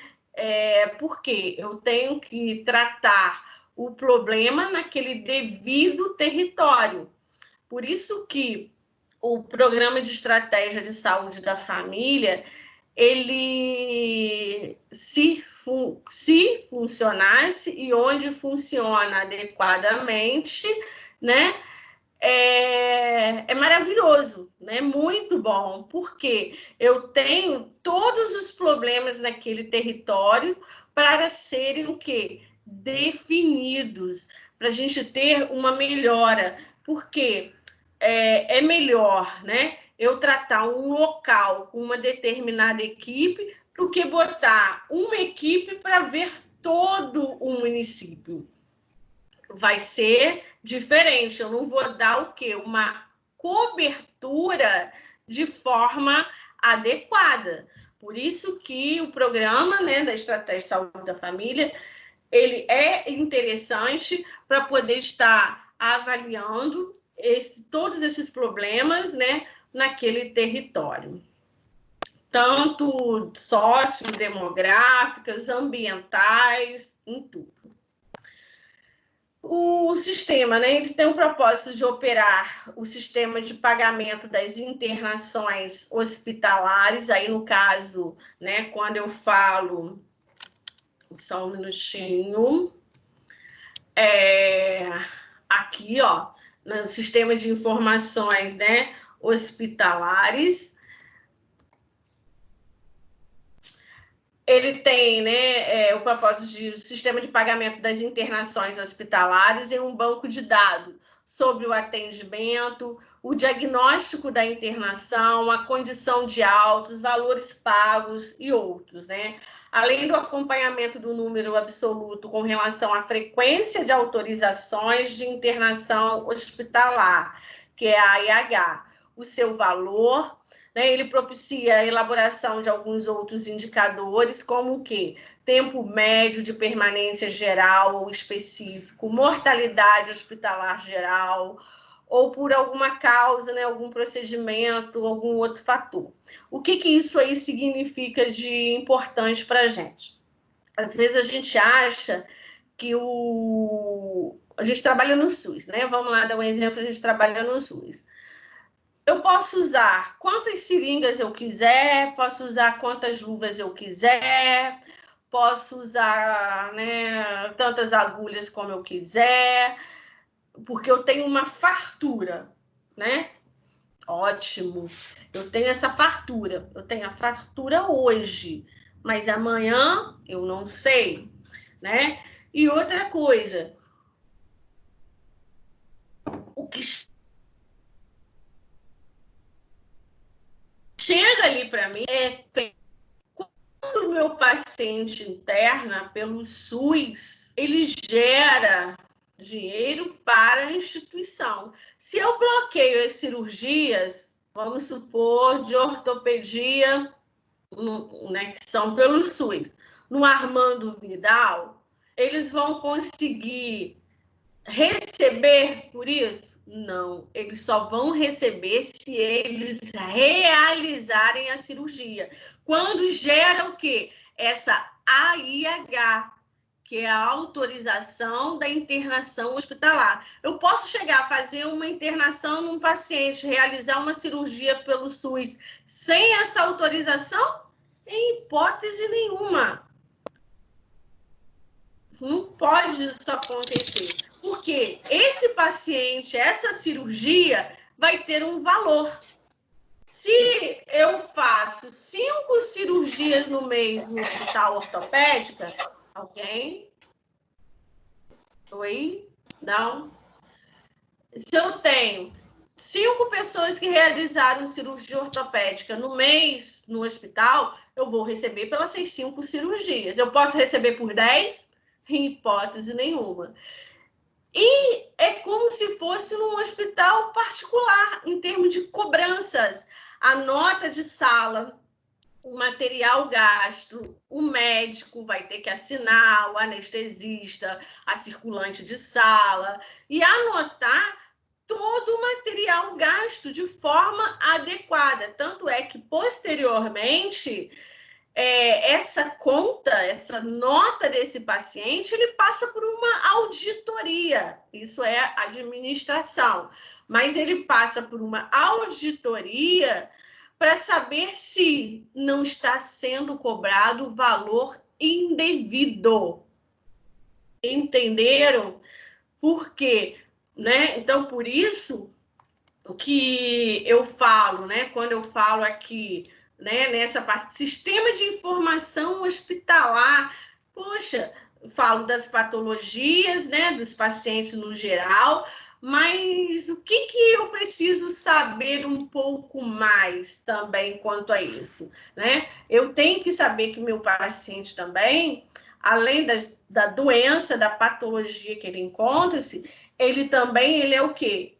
Porque eu tenho que tratar o problema naquele devido território. Por isso que o Programa de Estratégia de Saúde da Família, ele, se funcionasse e onde funciona adequadamente, né, é maravilhoso, né? Muito bom, porque eu tenho todos os problemas naquele território para serem o quê? Definidos, para a gente ter uma melhora, porque é melhor, né, eu tratar um local com uma determinada equipe do que botar uma equipe para ver todo o município. Vai ser diferente, eu não vou dar o quê? Uma cobertura de forma adequada. Por isso que o programa, né, da Estratégia de Saúde da Família, ele é interessante para poder estar avaliando todos esses problemas, né, naquele território. Tanto sociodemográficas, ambientais, em tudo. O sistema, né, ele tem o propósito de operar o sistema de pagamento das internações hospitalares. Aí, no caso, né, quando eu falo... Só um minutinho. Aqui, ó, no sistema de informações, né, hospitalares. Ele tem, né, o propósito de sistema de pagamento das internações hospitalares e um banco de dados sobre o atendimento, o diagnóstico da internação, a condição de alta, os valores pagos e outros, né? Além do acompanhamento do número absoluto com relação à frequência de autorizações de internação hospitalar, que é a AIH, o seu valor, né? Ele propicia a elaboração de alguns outros indicadores, como o quê? Tempo médio de permanência geral ou específico, mortalidade hospitalar geral, ou por alguma causa, né, algum procedimento, algum outro fator. O que isso aí significa de importante para a gente? Às vezes a gente acha que a gente trabalha no SUS, né? Vamos lá dar um exemplo, a gente trabalha no SUS. Eu posso usar quantas seringas eu quiser, posso usar quantas luvas eu quiser, posso usar, né, tantas agulhas como eu quiser, porque eu tenho uma fartura, né? Ótimo, eu tenho essa fartura, eu tenho a fartura hoje, mas amanhã eu não sei, né? E outra coisa, o que chega ali para mim quando o meu paciente interna pelo SUS, ele gera dinheiro para a instituição. Se eu bloqueio as cirurgias, vamos supor, de ortopedia, né, que são pelo SUS, no Armando Vidal, eles vão conseguir receber por isso? Não, eles só vão receber se eles realizarem a cirurgia. Quando gera o quê? Essa AIH, que é a autorização da internação hospitalar. Eu posso chegar a fazer uma internação num paciente, realizar uma cirurgia pelo SUS sem essa autorização? Em hipótese nenhuma. Não pode isso acontecer. Porque esse paciente, essa cirurgia, vai ter um valor. Se eu faço 5 cirurgias no mês no hospital ortopédica, alguém? Oi? Não? Se eu tenho 5 pessoas que realizaram cirurgia ortopédica no mês no hospital, eu vou receber pelas 5 cirurgias. Eu posso receber por 10? Em hipótese nenhuma. E é como se fosse num hospital particular, em termos de cobranças. A nota de sala, o material gasto, o médico vai ter que assinar, o anestesista, a circulante de sala, e anotar todo o material gasto de forma adequada. Tanto é que, posteriormente, essa conta, essa nota desse paciente, ele passa por uma auditoria. Isso é administração. Mas ele passa por uma auditoria para saber se não está sendo cobrado valor indevido. Entenderam? Por quê? Né? Então, por isso que eu falo, né? Quando eu falo aqui, né, nessa parte, sistema de informação hospitalar, poxa, falo das patologias, né, dos pacientes no geral, mas o que eu preciso saber um pouco mais também quanto a isso, né? Eu tenho que saber que meu paciente também, além da doença, da patologia que ele encontra-se, ele é o quê?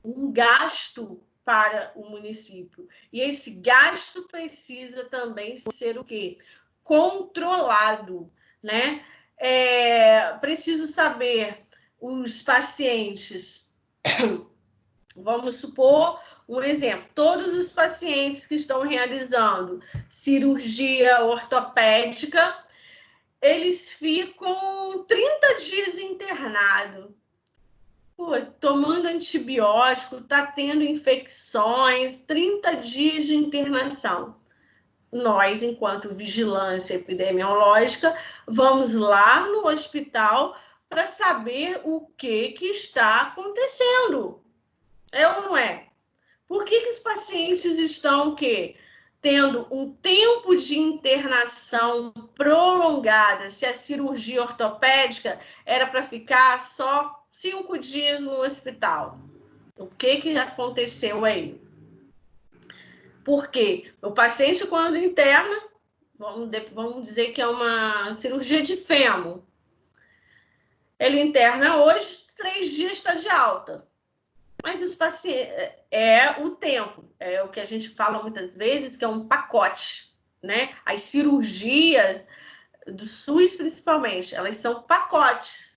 Um gasto para o município. E esse gasto precisa também ser o quê? Controlado, né? Preciso saber os pacientes. Vamos supor um exemplo. Todos os pacientes que estão realizando cirurgia ortopédica, eles ficam 30 dias internados. Tomando antibiótico, está tendo infecções, 30 dias de internação. Nós, enquanto vigilância epidemiológica, vamos lá no hospital para saber o que está acontecendo. É ou não é? Por que os pacientes estão o quê? Tendo um tempo de internação prolongada, se a cirurgia ortopédica era para ficar só 5 dias no hospital. O que aconteceu aí? Porque o paciente, quando interna, vamos dizer que é uma cirurgia de fêmur. Ele interna hoje, 3 dias está de alta. Mas os pacientes, o tempo, é o que a gente fala muitas vezes, que é um pacote, né? As cirurgias do SUS, principalmente, elas são pacotes.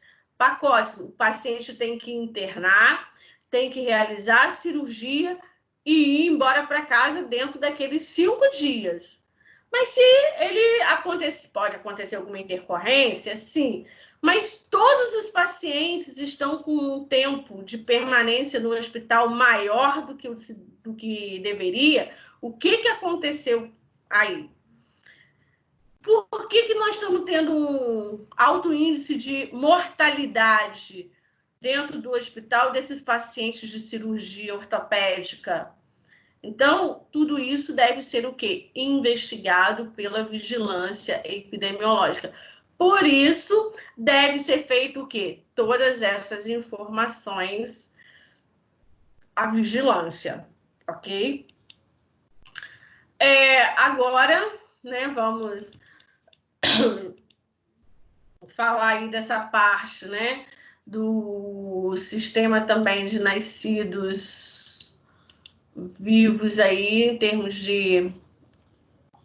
O paciente tem que internar, tem que realizar a cirurgia e ir embora para casa dentro daqueles 5 dias. Mas se pode acontecer alguma intercorrência, sim, mas todos os pacientes estão com um tempo de permanência no hospital maior do que deveria. O que aconteceu aí? Por que nós estamos tendo um alto índice de mortalidade dentro do hospital desses pacientes de cirurgia ortopédica? Então, tudo isso deve ser o quê? Investigado pela vigilância epidemiológica. Por isso, deve ser feito o quê? Todas essas informações à vigilância, ok? Agora, né, vamos falar aí dessa parte, né, do sistema também de nascidos vivos aí, em termos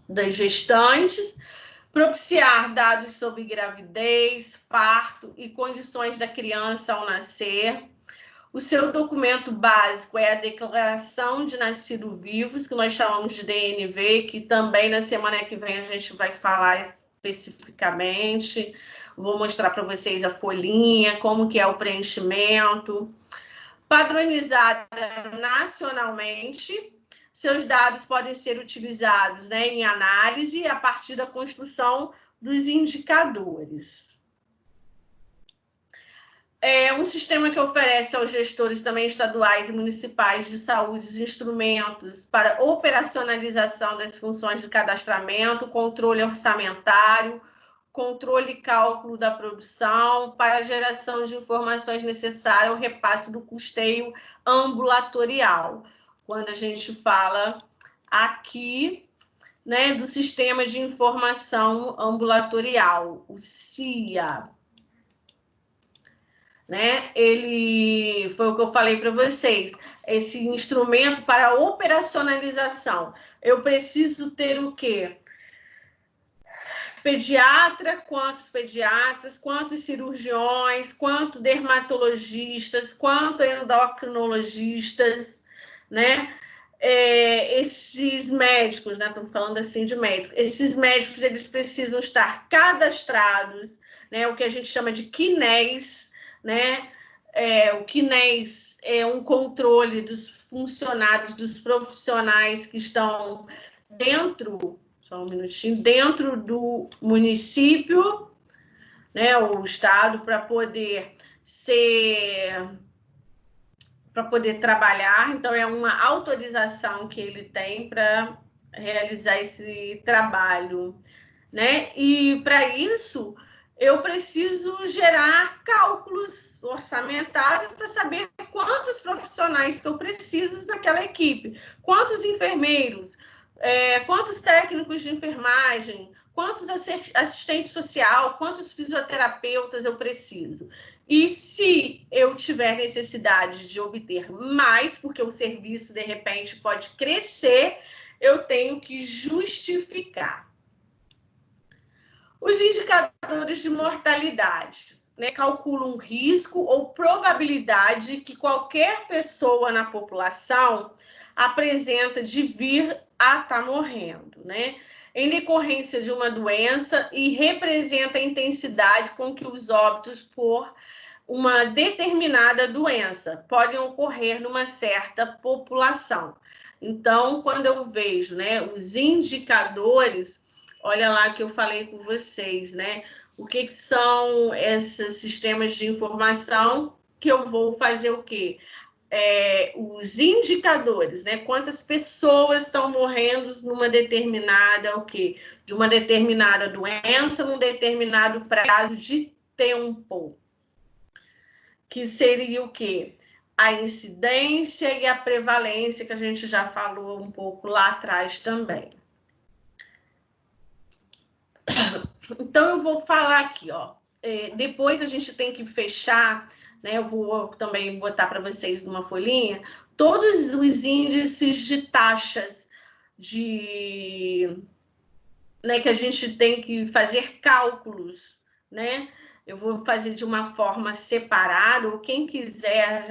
das gestantes, propiciar dados sobre gravidez, parto e condições da criança ao nascer. O seu documento básico é a Declaração de Nascidos Vivos, que nós chamamos de DNV, que também na semana que vem a gente vai falar especificamente. Vou mostrar para vocês a folhinha, como que é o preenchimento. Padronizada nacionalmente, seus dados podem ser utilizados, né, em análise a partir da construção dos indicadores. É um sistema que oferece aos gestores também estaduais e municipais de saúde instrumentos para operacionalização das funções de cadastramento, controle orçamentário, controle e cálculo da produção, para a geração de informações necessárias ao repasse do custeio ambulatorial. Quando a gente fala aqui, né, do Sistema de Informação Ambulatorial, o CIA, né? Ele foi o que eu falei para vocês, esse instrumento para operacionalização. Eu preciso ter o quê? Pediatra, quantos pediatras, quantos cirurgiões, quantos dermatologistas, quantos endocrinologistas, né? Esses médicos, né? Estamos falando assim de médicos. Esses médicos, eles precisam estar cadastrados, né? O que a gente chama de CNES, né? O CNES é um controle dos funcionários, dos profissionais que estão dentro, só um minutinho, dentro do município, né? O estado, para poder trabalhar. Então, é uma autorização que ele tem para realizar esse trabalho, né? E, para isso, eu preciso gerar cálculos orçamentários para saber quantos profissionais que eu preciso naquela equipe, quantos enfermeiros, quantos técnicos de enfermagem, quantos assistentes social, quantos fisioterapeutas eu preciso. E se eu tiver necessidade de obter mais, porque o serviço, de repente, pode crescer, eu tenho que justificar. Os indicadores de mortalidade, né, calculam risco ou probabilidade que qualquer pessoa na população apresenta de vir a estar morrendo, né, em decorrência de uma doença, e representa a intensidade com que os óbitos por uma determinada doença podem ocorrer numa certa população. Então, quando eu vejo, né, os indicadores, olha lá que eu falei com vocês, né? O que são esses sistemas de informação que eu vou fazer o quê? Os indicadores, né? Quantas pessoas estão morrendo numa determinada, o quê? De uma determinada doença, num determinado prazo de tempo. Que seria o quê? A incidência e a prevalência, que a gente já falou um pouco lá atrás também. Então, eu vou falar aqui, ó. Depois a gente tem que fechar, né? Eu vou também botar para vocês numa folhinha todos os índices de taxas né, que a gente tem que fazer cálculos, né? Eu vou fazer de uma forma separada, ou quem quiser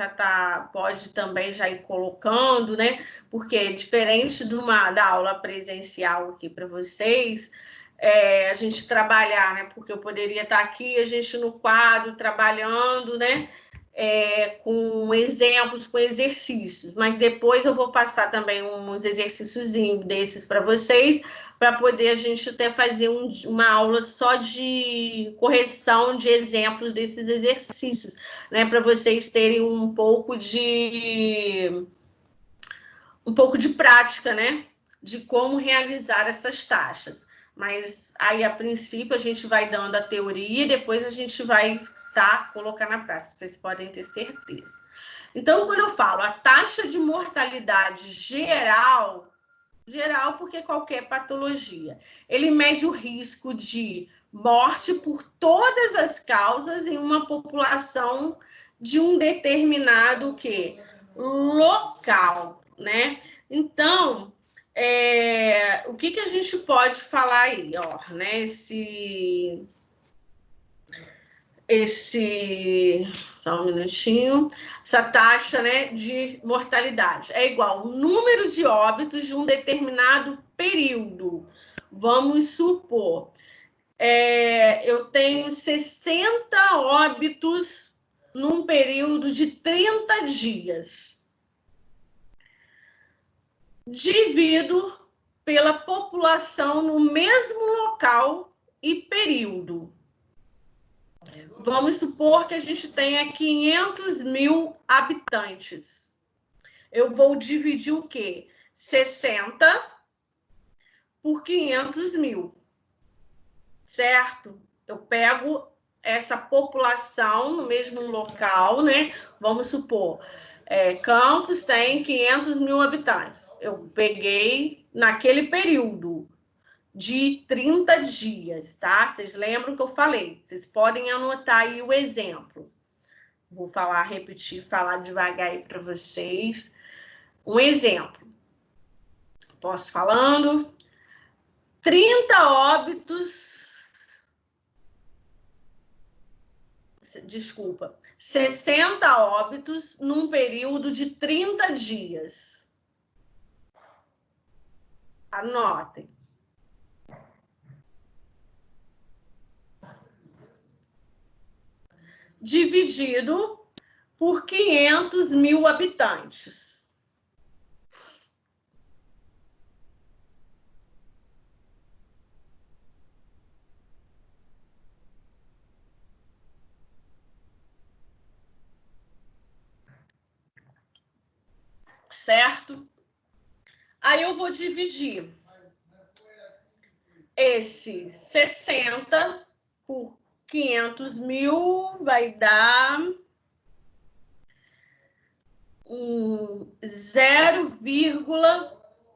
pode também já ir colocando, né? Porque é diferente da aula presencial aqui para vocês, a gente trabalhar, né? Porque eu poderia estar aqui, a gente no quadro, trabalhando, né? Com exemplos, com exercícios, mas depois eu vou passar também uns exercícios desses para vocês, para poder a gente até fazer uma aula só de correção de exemplos desses exercícios, né? Para vocês terem um pouco de prática, né? De como realizar essas taxas. Mas aí, a princípio, a gente vai dando a teoria e depois a gente vai colocar na prática, vocês podem ter certeza. Então, quando eu falo a taxa de mortalidade geral porque qualquer patologia, ele mede o risco de morte por todas as causas em uma população de um determinado local, né? Então, o que a gente pode falar aí, ó, né? Só um minutinho, essa taxa, né, de mortalidade é igual ao número de óbitos de um determinado período. Vamos supor eu tenho 60 óbitos num período de 30 dias. Divido pela população no mesmo local e período. Vamos supor que a gente tenha 500 mil habitantes. Eu vou dividir o quê? 60 por 500 mil. Certo? Eu pego essa população no mesmo local, né? Vamos supor, Campos tem 500 mil habitantes. Eu peguei naquele período de 30 dias, tá? Vocês lembram que eu falei? Vocês podem anotar aí o exemplo. Vou falar devagar aí para vocês. Um exemplo. Posso falando? 30 óbitos. Desculpa. 60 óbitos num período de 30 dias. Anotem. Dividido por 500 mil habitantes. Certo? Aí eu vou dividir esse 60 por 500 mil, vai dar 0,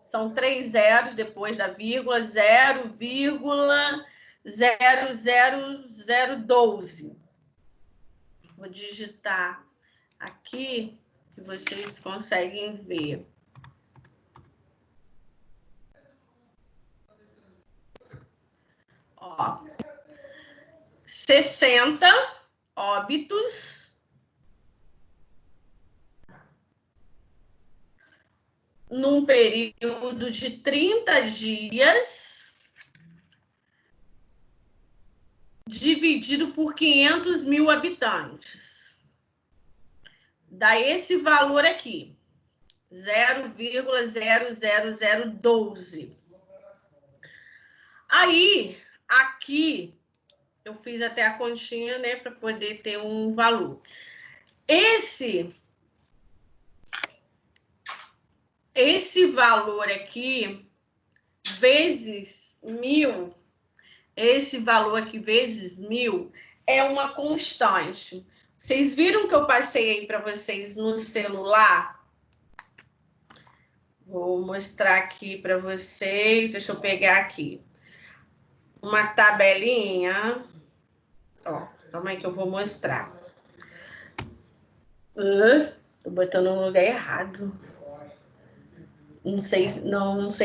são 3 zeros depois da vírgula, 0,00012. Vou digitar aqui, que vocês conseguem ver. Ó, 60 óbitos num período de 30 dias, dividido por 500 mil habitantes. Dá esse valor aqui, 0,00012. Aí, aqui, eu fiz até a continha, né, para poder ter um valor. Esse valor aqui, vezes 1000, esse valor aqui vezes 1000 é uma constante. Vocês viram que eu passei aí para vocês no celular? Vou mostrar aqui para vocês. Deixa eu pegar aqui uma tabelinha. Ó, calma aí que eu vou mostrar. Tô botando no lugar errado. Não sei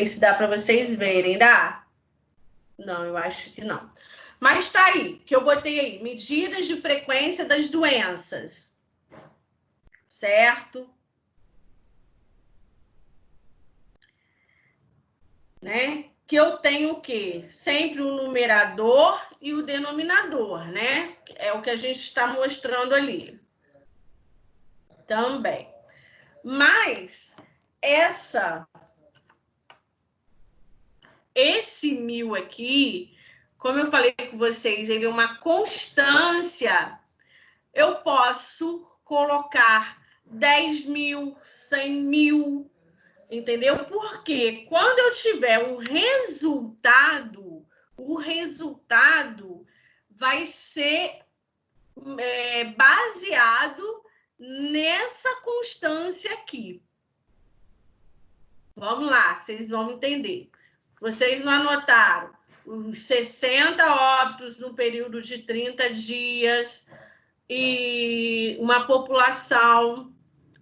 se dá para vocês verem, dá? Não, eu acho que não. Mas tá aí, que eu botei aí, medidas de frequência das doenças. Certo? Né? Que eu tenho o quê? Sempre o numerador e o denominador, né? É o que a gente está mostrando ali. Também. Mas esse 1000 aqui, como eu falei com vocês, ele é uma constância. Eu posso colocar 10 mil, 100 mil, entendeu? Porque quando eu tiver um resultado, o resultado vai ser baseado nessa constância aqui. Vamos lá, vocês vão entender. Vocês não anotaram os 60 óbitos no período de 30 dias e uma população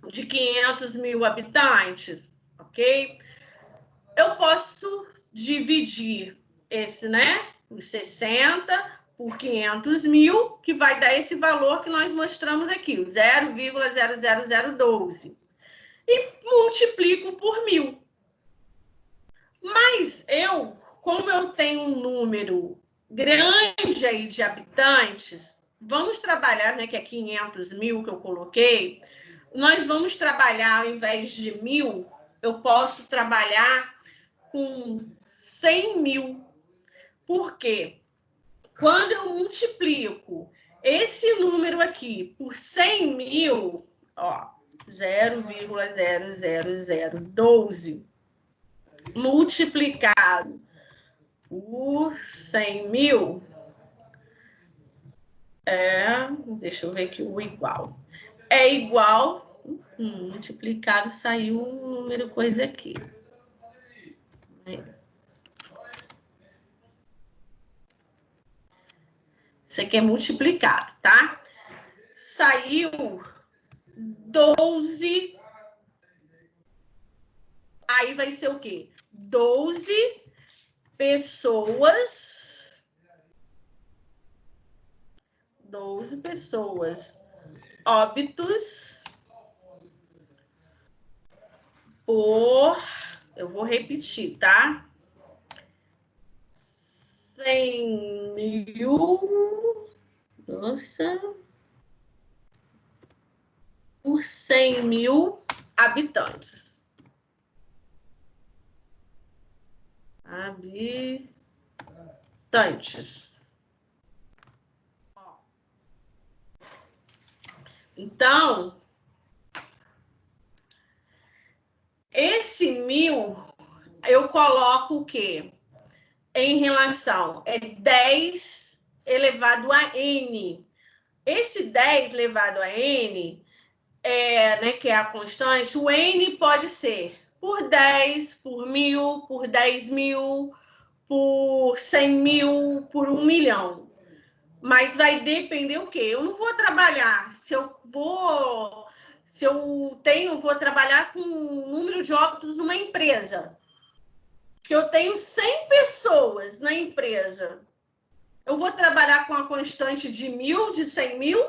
de 500 mil habitantes, ok? Eu posso dividir esse, né? Os 60 por 500 mil, que vai dar esse valor que nós mostramos aqui, o 0,00012. E multiplico por 1000. Mas como eu tenho um número grande aí de habitantes, vamos trabalhar, né, que é 500 mil que eu coloquei, nós vamos trabalhar, ao invés de 1.000, eu posso trabalhar com 100 mil. Por quê? Quando eu multiplico esse número aqui por 100 mil, ó, 0,00012 multiplicado por 100 mil, deixa eu ver aqui o igual. É igual, multiplicado, saiu um número coisa aqui. Isso aqui é multiplicado, tá? Saiu 12. Aí vai ser o quê? 12 pessoas. 12 pessoas óbitos por... Eu vou repetir, tá? 100 mil... Nossa... Por 100 mil habitantes. Habitantes. Então, esse 1.000, eu coloco o quê? Em relação, é 10 elevado a n. Esse 10 elevado a n, né, que é a constante, o n pode ser por 10, por 1.000, por 10 mil, por 100 mil, por 1 milhão. Mas vai depender o quê? Eu não vou trabalhar, vou trabalhar com um número de óbitos numa empresa, que eu tenho 100 pessoas na empresa. Eu vou trabalhar com a constante de 1.000, de 100 mil?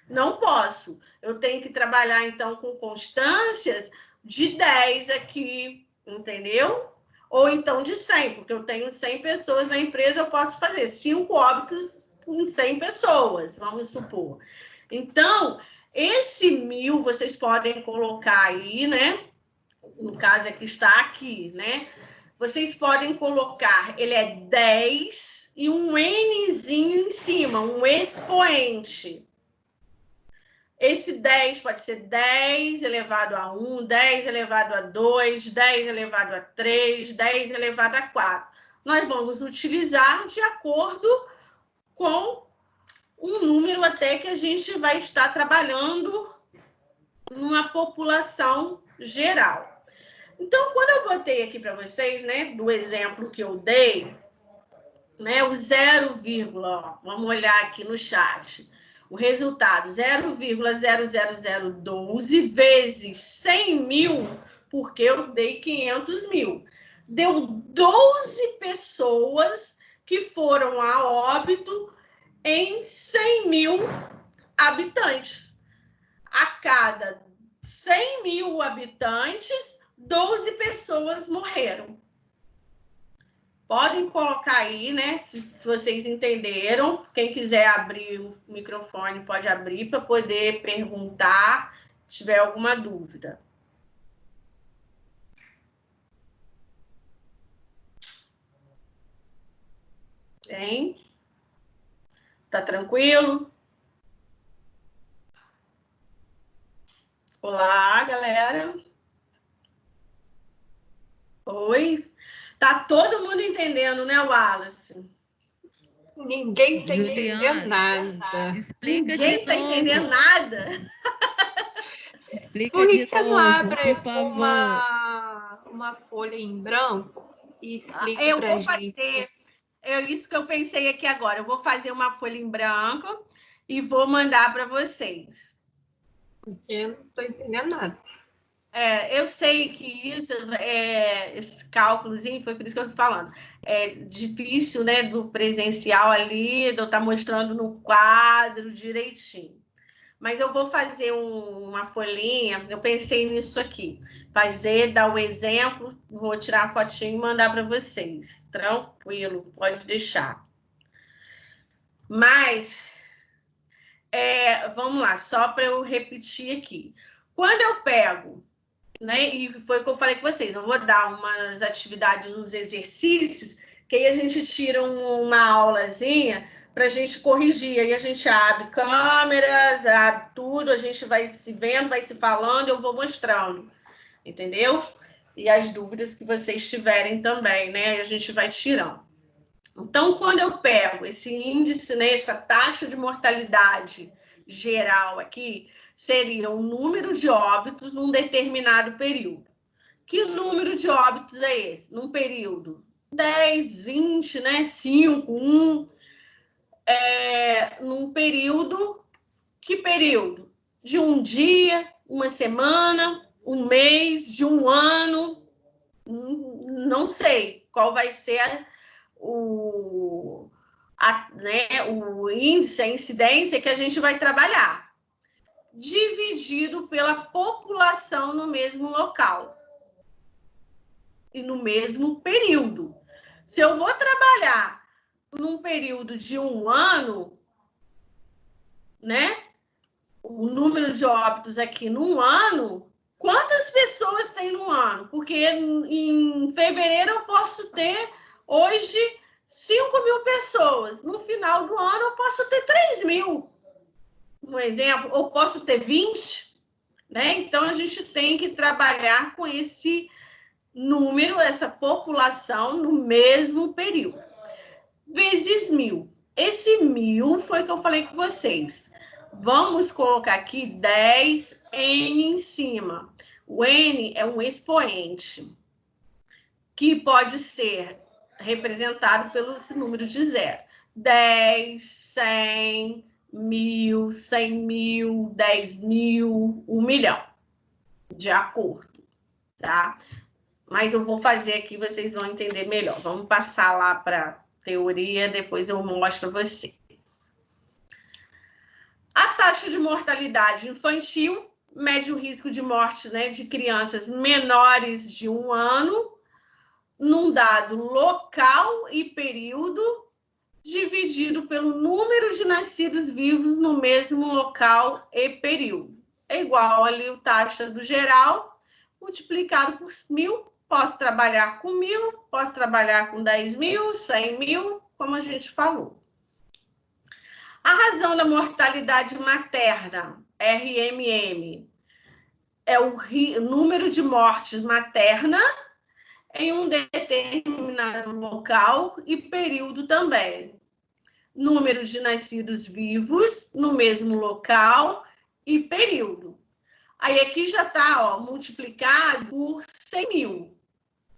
Não posso. Eu tenho que trabalhar, então, com constâncias de 10 aqui, entendeu? Ou então de 100, porque eu tenho 100 pessoas na empresa, eu posso fazer 5 óbitos com 100 pessoas, vamos supor. Então, esse 1.000 vocês podem colocar aí, né? No caso aqui está aqui, né? Vocês podem colocar, ele é 10 e um nzinho em cima, um expoente. Esse 10 pode ser 10 elevado a 1, 10 elevado a 2, 10 elevado a 3, 10 elevado a 4. Nós vamos utilizar de acordo com um número até que a gente vai estar trabalhando numa população geral. Então, quando eu botei aqui para vocês, né, do exemplo que eu dei, né, o 0, vamos olhar aqui no chat. O resultado, 0,00012 vezes 100 mil, porque eu dei 500 mil. Deu 12 pessoas que foram a óbito em 100 mil habitantes. A cada 100 mil habitantes, 12 pessoas morreram. Podem colocar aí, né? Se vocês entenderam. Quem quiser abrir o microfone, pode abrir para poder perguntar, se tiver alguma dúvida. Tem? Tá tranquilo? Olá, galera. Oi. Tá todo mundo entendendo, né, Wallace? Ninguém tá entendendo nada. Explica Ninguém tá entendendo nada? Explica Por que de você não novo, abre por favor. uma folha em branco e explica Eu pra vou gente? fazer. É isso que eu pensei aqui agora. Eu vou fazer uma folha em branco e vou mandar para vocês. Porque eu não estou entendendo nada. Eu sei que esse cálculozinho, foi por isso que eu estou falando. É difícil, né, do presencial ali, de eu estar mostrando no quadro direitinho. Mas eu vou fazer uma folhinha, eu pensei nisso aqui. Dar o exemplo, vou tirar a fotinha e mandar para vocês. Tranquilo, pode deixar. Mas, vamos lá, só para eu repetir aqui. Quando eu pego, né, e foi o que eu falei com vocês, eu vou dar umas atividades, uns exercícios, que aí a gente tira uma aulazinha para a gente corrigir. Aí a gente abre câmeras, abre tudo, a gente vai se vendo, vai se falando, eu vou mostrando, entendeu? E as dúvidas que vocês tiverem também, né? A gente vai tirando. Então, quando eu pego esse índice, né, essa taxa de mortalidade geral aqui, seria o número de óbitos num determinado período. Que número de óbitos é esse? Num período 10, 20, né? 5, 1. Num período... Que período? De um dia, uma semana, um mês, de um ano. Não sei qual vai ser o índice, a incidência que a gente vai trabalhar. Dividido pela população no mesmo local. E no mesmo período. Se eu vou trabalhar num período de um ano, né? O número de óbitos aqui num ano, quantas pessoas tem num ano? Porque em fevereiro eu posso ter, hoje, 5.000 pessoas. No final do ano eu posso ter 3.000. Um exemplo, ou posso ter 20, né? Então a gente tem que trabalhar com esse número, essa população no mesmo período. Vezes 1.000. Esse 1.000 foi que eu falei com vocês. Vamos colocar aqui 10 N em cima. O N é um expoente que pode ser representado pelos números de 0. 10, 100, 1.000, 100.000, 10.000, 1 milhão. De acordo, tá? Mas eu vou fazer aqui, vocês vão entender melhor. Vamos passar lá para teoria, depois eu mostro a vocês. A taxa de mortalidade infantil mede o risco de morte, né, de crianças menores de 1 ano, num dado local e período, dividido pelo número de nascidos vivos no mesmo local e período. É igual ali o taxa do geral, multiplicado por 1.000. Posso trabalhar com 1.000, posso trabalhar com 10.000, 100.000, como a gente falou. A razão da mortalidade materna, RMM, é o número de mortes maternas em um determinado local e período também. Número de nascidos vivos no mesmo local e período. Aí aqui já está multiplicado por 100.000.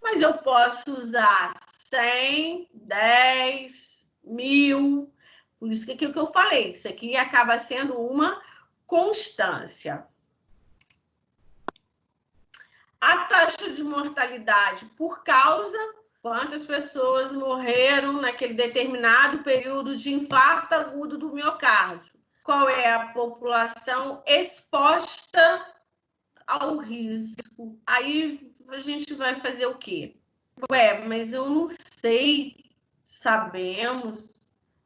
Mas eu posso usar 100, 10, 1.000. Por isso que aqui é o que eu falei. Isso aqui acaba sendo uma constância. A taxa de mortalidade por causa, quantas pessoas morreram naquele determinado período de infarto agudo do miocárdio. Qual é a população exposta ao risco? Aí a gente vai fazer o quê? Mas eu não sei, sabemos,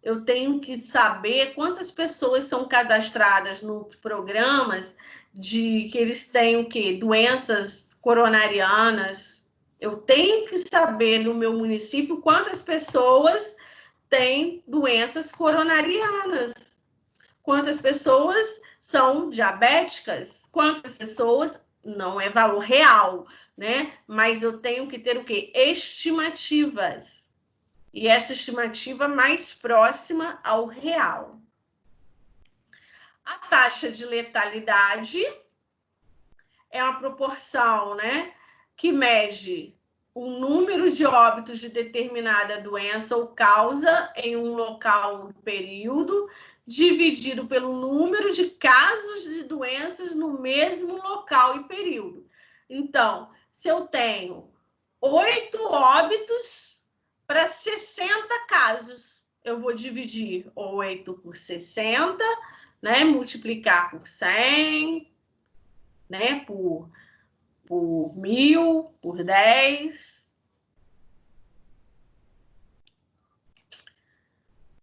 eu tenho que saber quantas pessoas são cadastradas nos programas de que eles têm o quê? Doenças coronarianas. Eu tenho que saber no meu município quantas pessoas têm doenças coronarianas. Quantas pessoas são diabéticas? Quantas pessoas... Não é valor real, né? Mas eu tenho que ter o quê? Estimativas. E essa estimativa mais próxima ao real. A taxa de letalidade é uma proporção, né, que mede o número de óbitos de determinada doença ou causa em um local ou período, dividido pelo número de casos de doenças no mesmo local e período. Então, se eu tenho 8 óbitos para 60 casos, eu vou dividir 8 por 60, né? Multiplicar por 100, né? Por 1.000, por 10.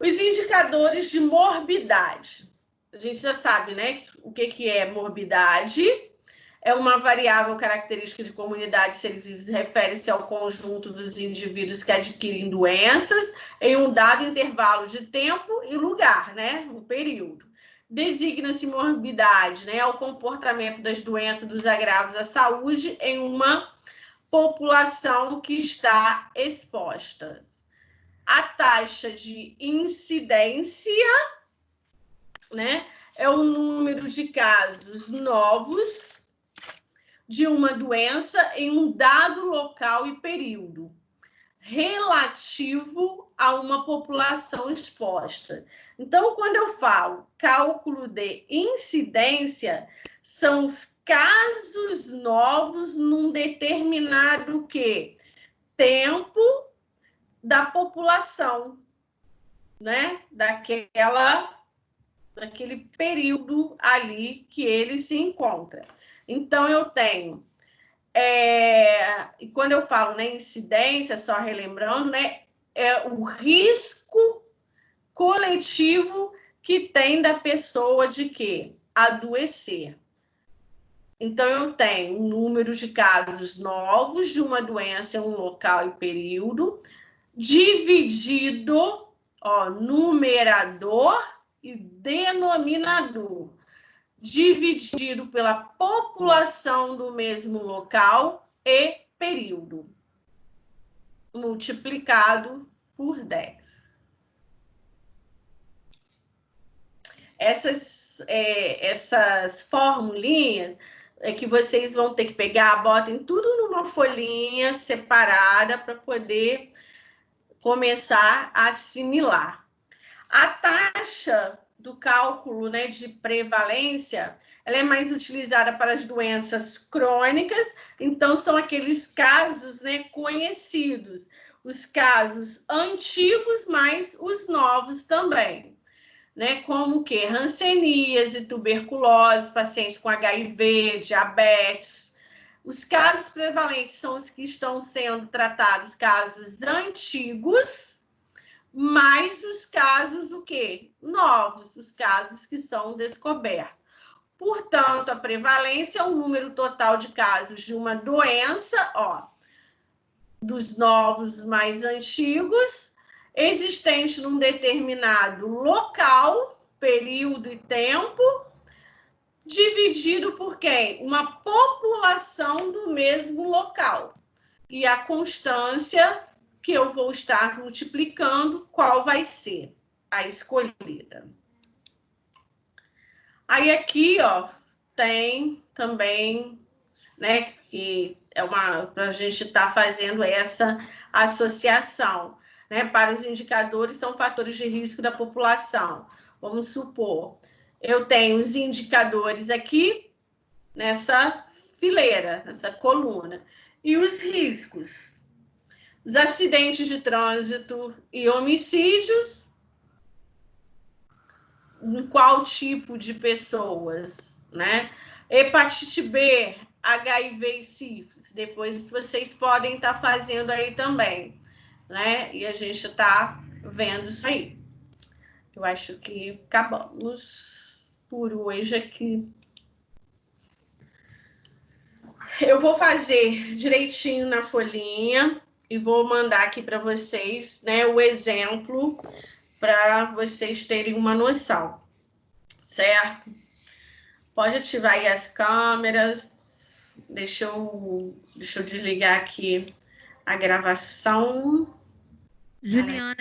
Os indicadores de morbidade. A gente já sabe, né, o que é morbidade. É uma variável característica de comunidade se refere-se ao conjunto dos indivíduos que adquirem doenças em um dado intervalo de tempo e lugar, né, um período. Designa-se morbidade, né, ao comportamento das doenças, dos agravos à saúde em uma população que está exposta. A taxa de incidência, né, é o número de casos novos de uma doença em um dado local e período, relativo a uma população exposta. Então, quando eu falo cálculo de incidência, são os casos novos num determinado tempo da população, né? Daquele período ali que ele se encontra. Então, eu tenho... E quando eu falo, né, incidência, só relembrando, né, é o risco coletivo que tem da pessoa de adoecer. Então, eu tenho um número de casos novos de uma doença em um local e período, dividido, numerador e denominador, dividido pela população do mesmo local e período, multiplicado por 10. Essas formulinhas que vocês vão ter que pegar, botem tudo numa folhinha separada para poder começar a assimilar. A taxa do cálculo, né, de prevalência, ela é mais utilizada para as doenças crônicas, então são aqueles casos, né, conhecidos, os casos antigos, mas os novos também, né, como hanseníase, tuberculose, pacientes com HIV, diabetes. Os casos prevalentes são os que estão sendo tratados, casos antigos, mais os casos, novos, os casos que são descobertos. Portanto, a prevalência é o número total de casos de uma doença, dos novos mais antigos, existente num determinado local, período e tempo, dividido por uma população do mesmo local. E a constância que eu vou estar multiplicando, qual vai ser a escolhida. Aí aqui, tem também, né, que para a gente estar fazendo essa associação, né, para os indicadores são fatores de risco da população. Vamos supor, eu tenho os indicadores aqui nessa fileira, nessa coluna, e os riscos. Os acidentes de trânsito e homicídios, em qual tipo de pessoas, né? Hepatite B, HIV e sífilis, depois vocês podem estar fazendo aí também, né? E a gente está vendo isso aí. Eu acho que acabamos por hoje aqui. Eu vou fazer direitinho na folhinha e vou mandar aqui para vocês, né, o exemplo para vocês terem uma noção, certo? Pode ativar aí as câmeras. Deixa eu desligar aqui a gravação. Juliana,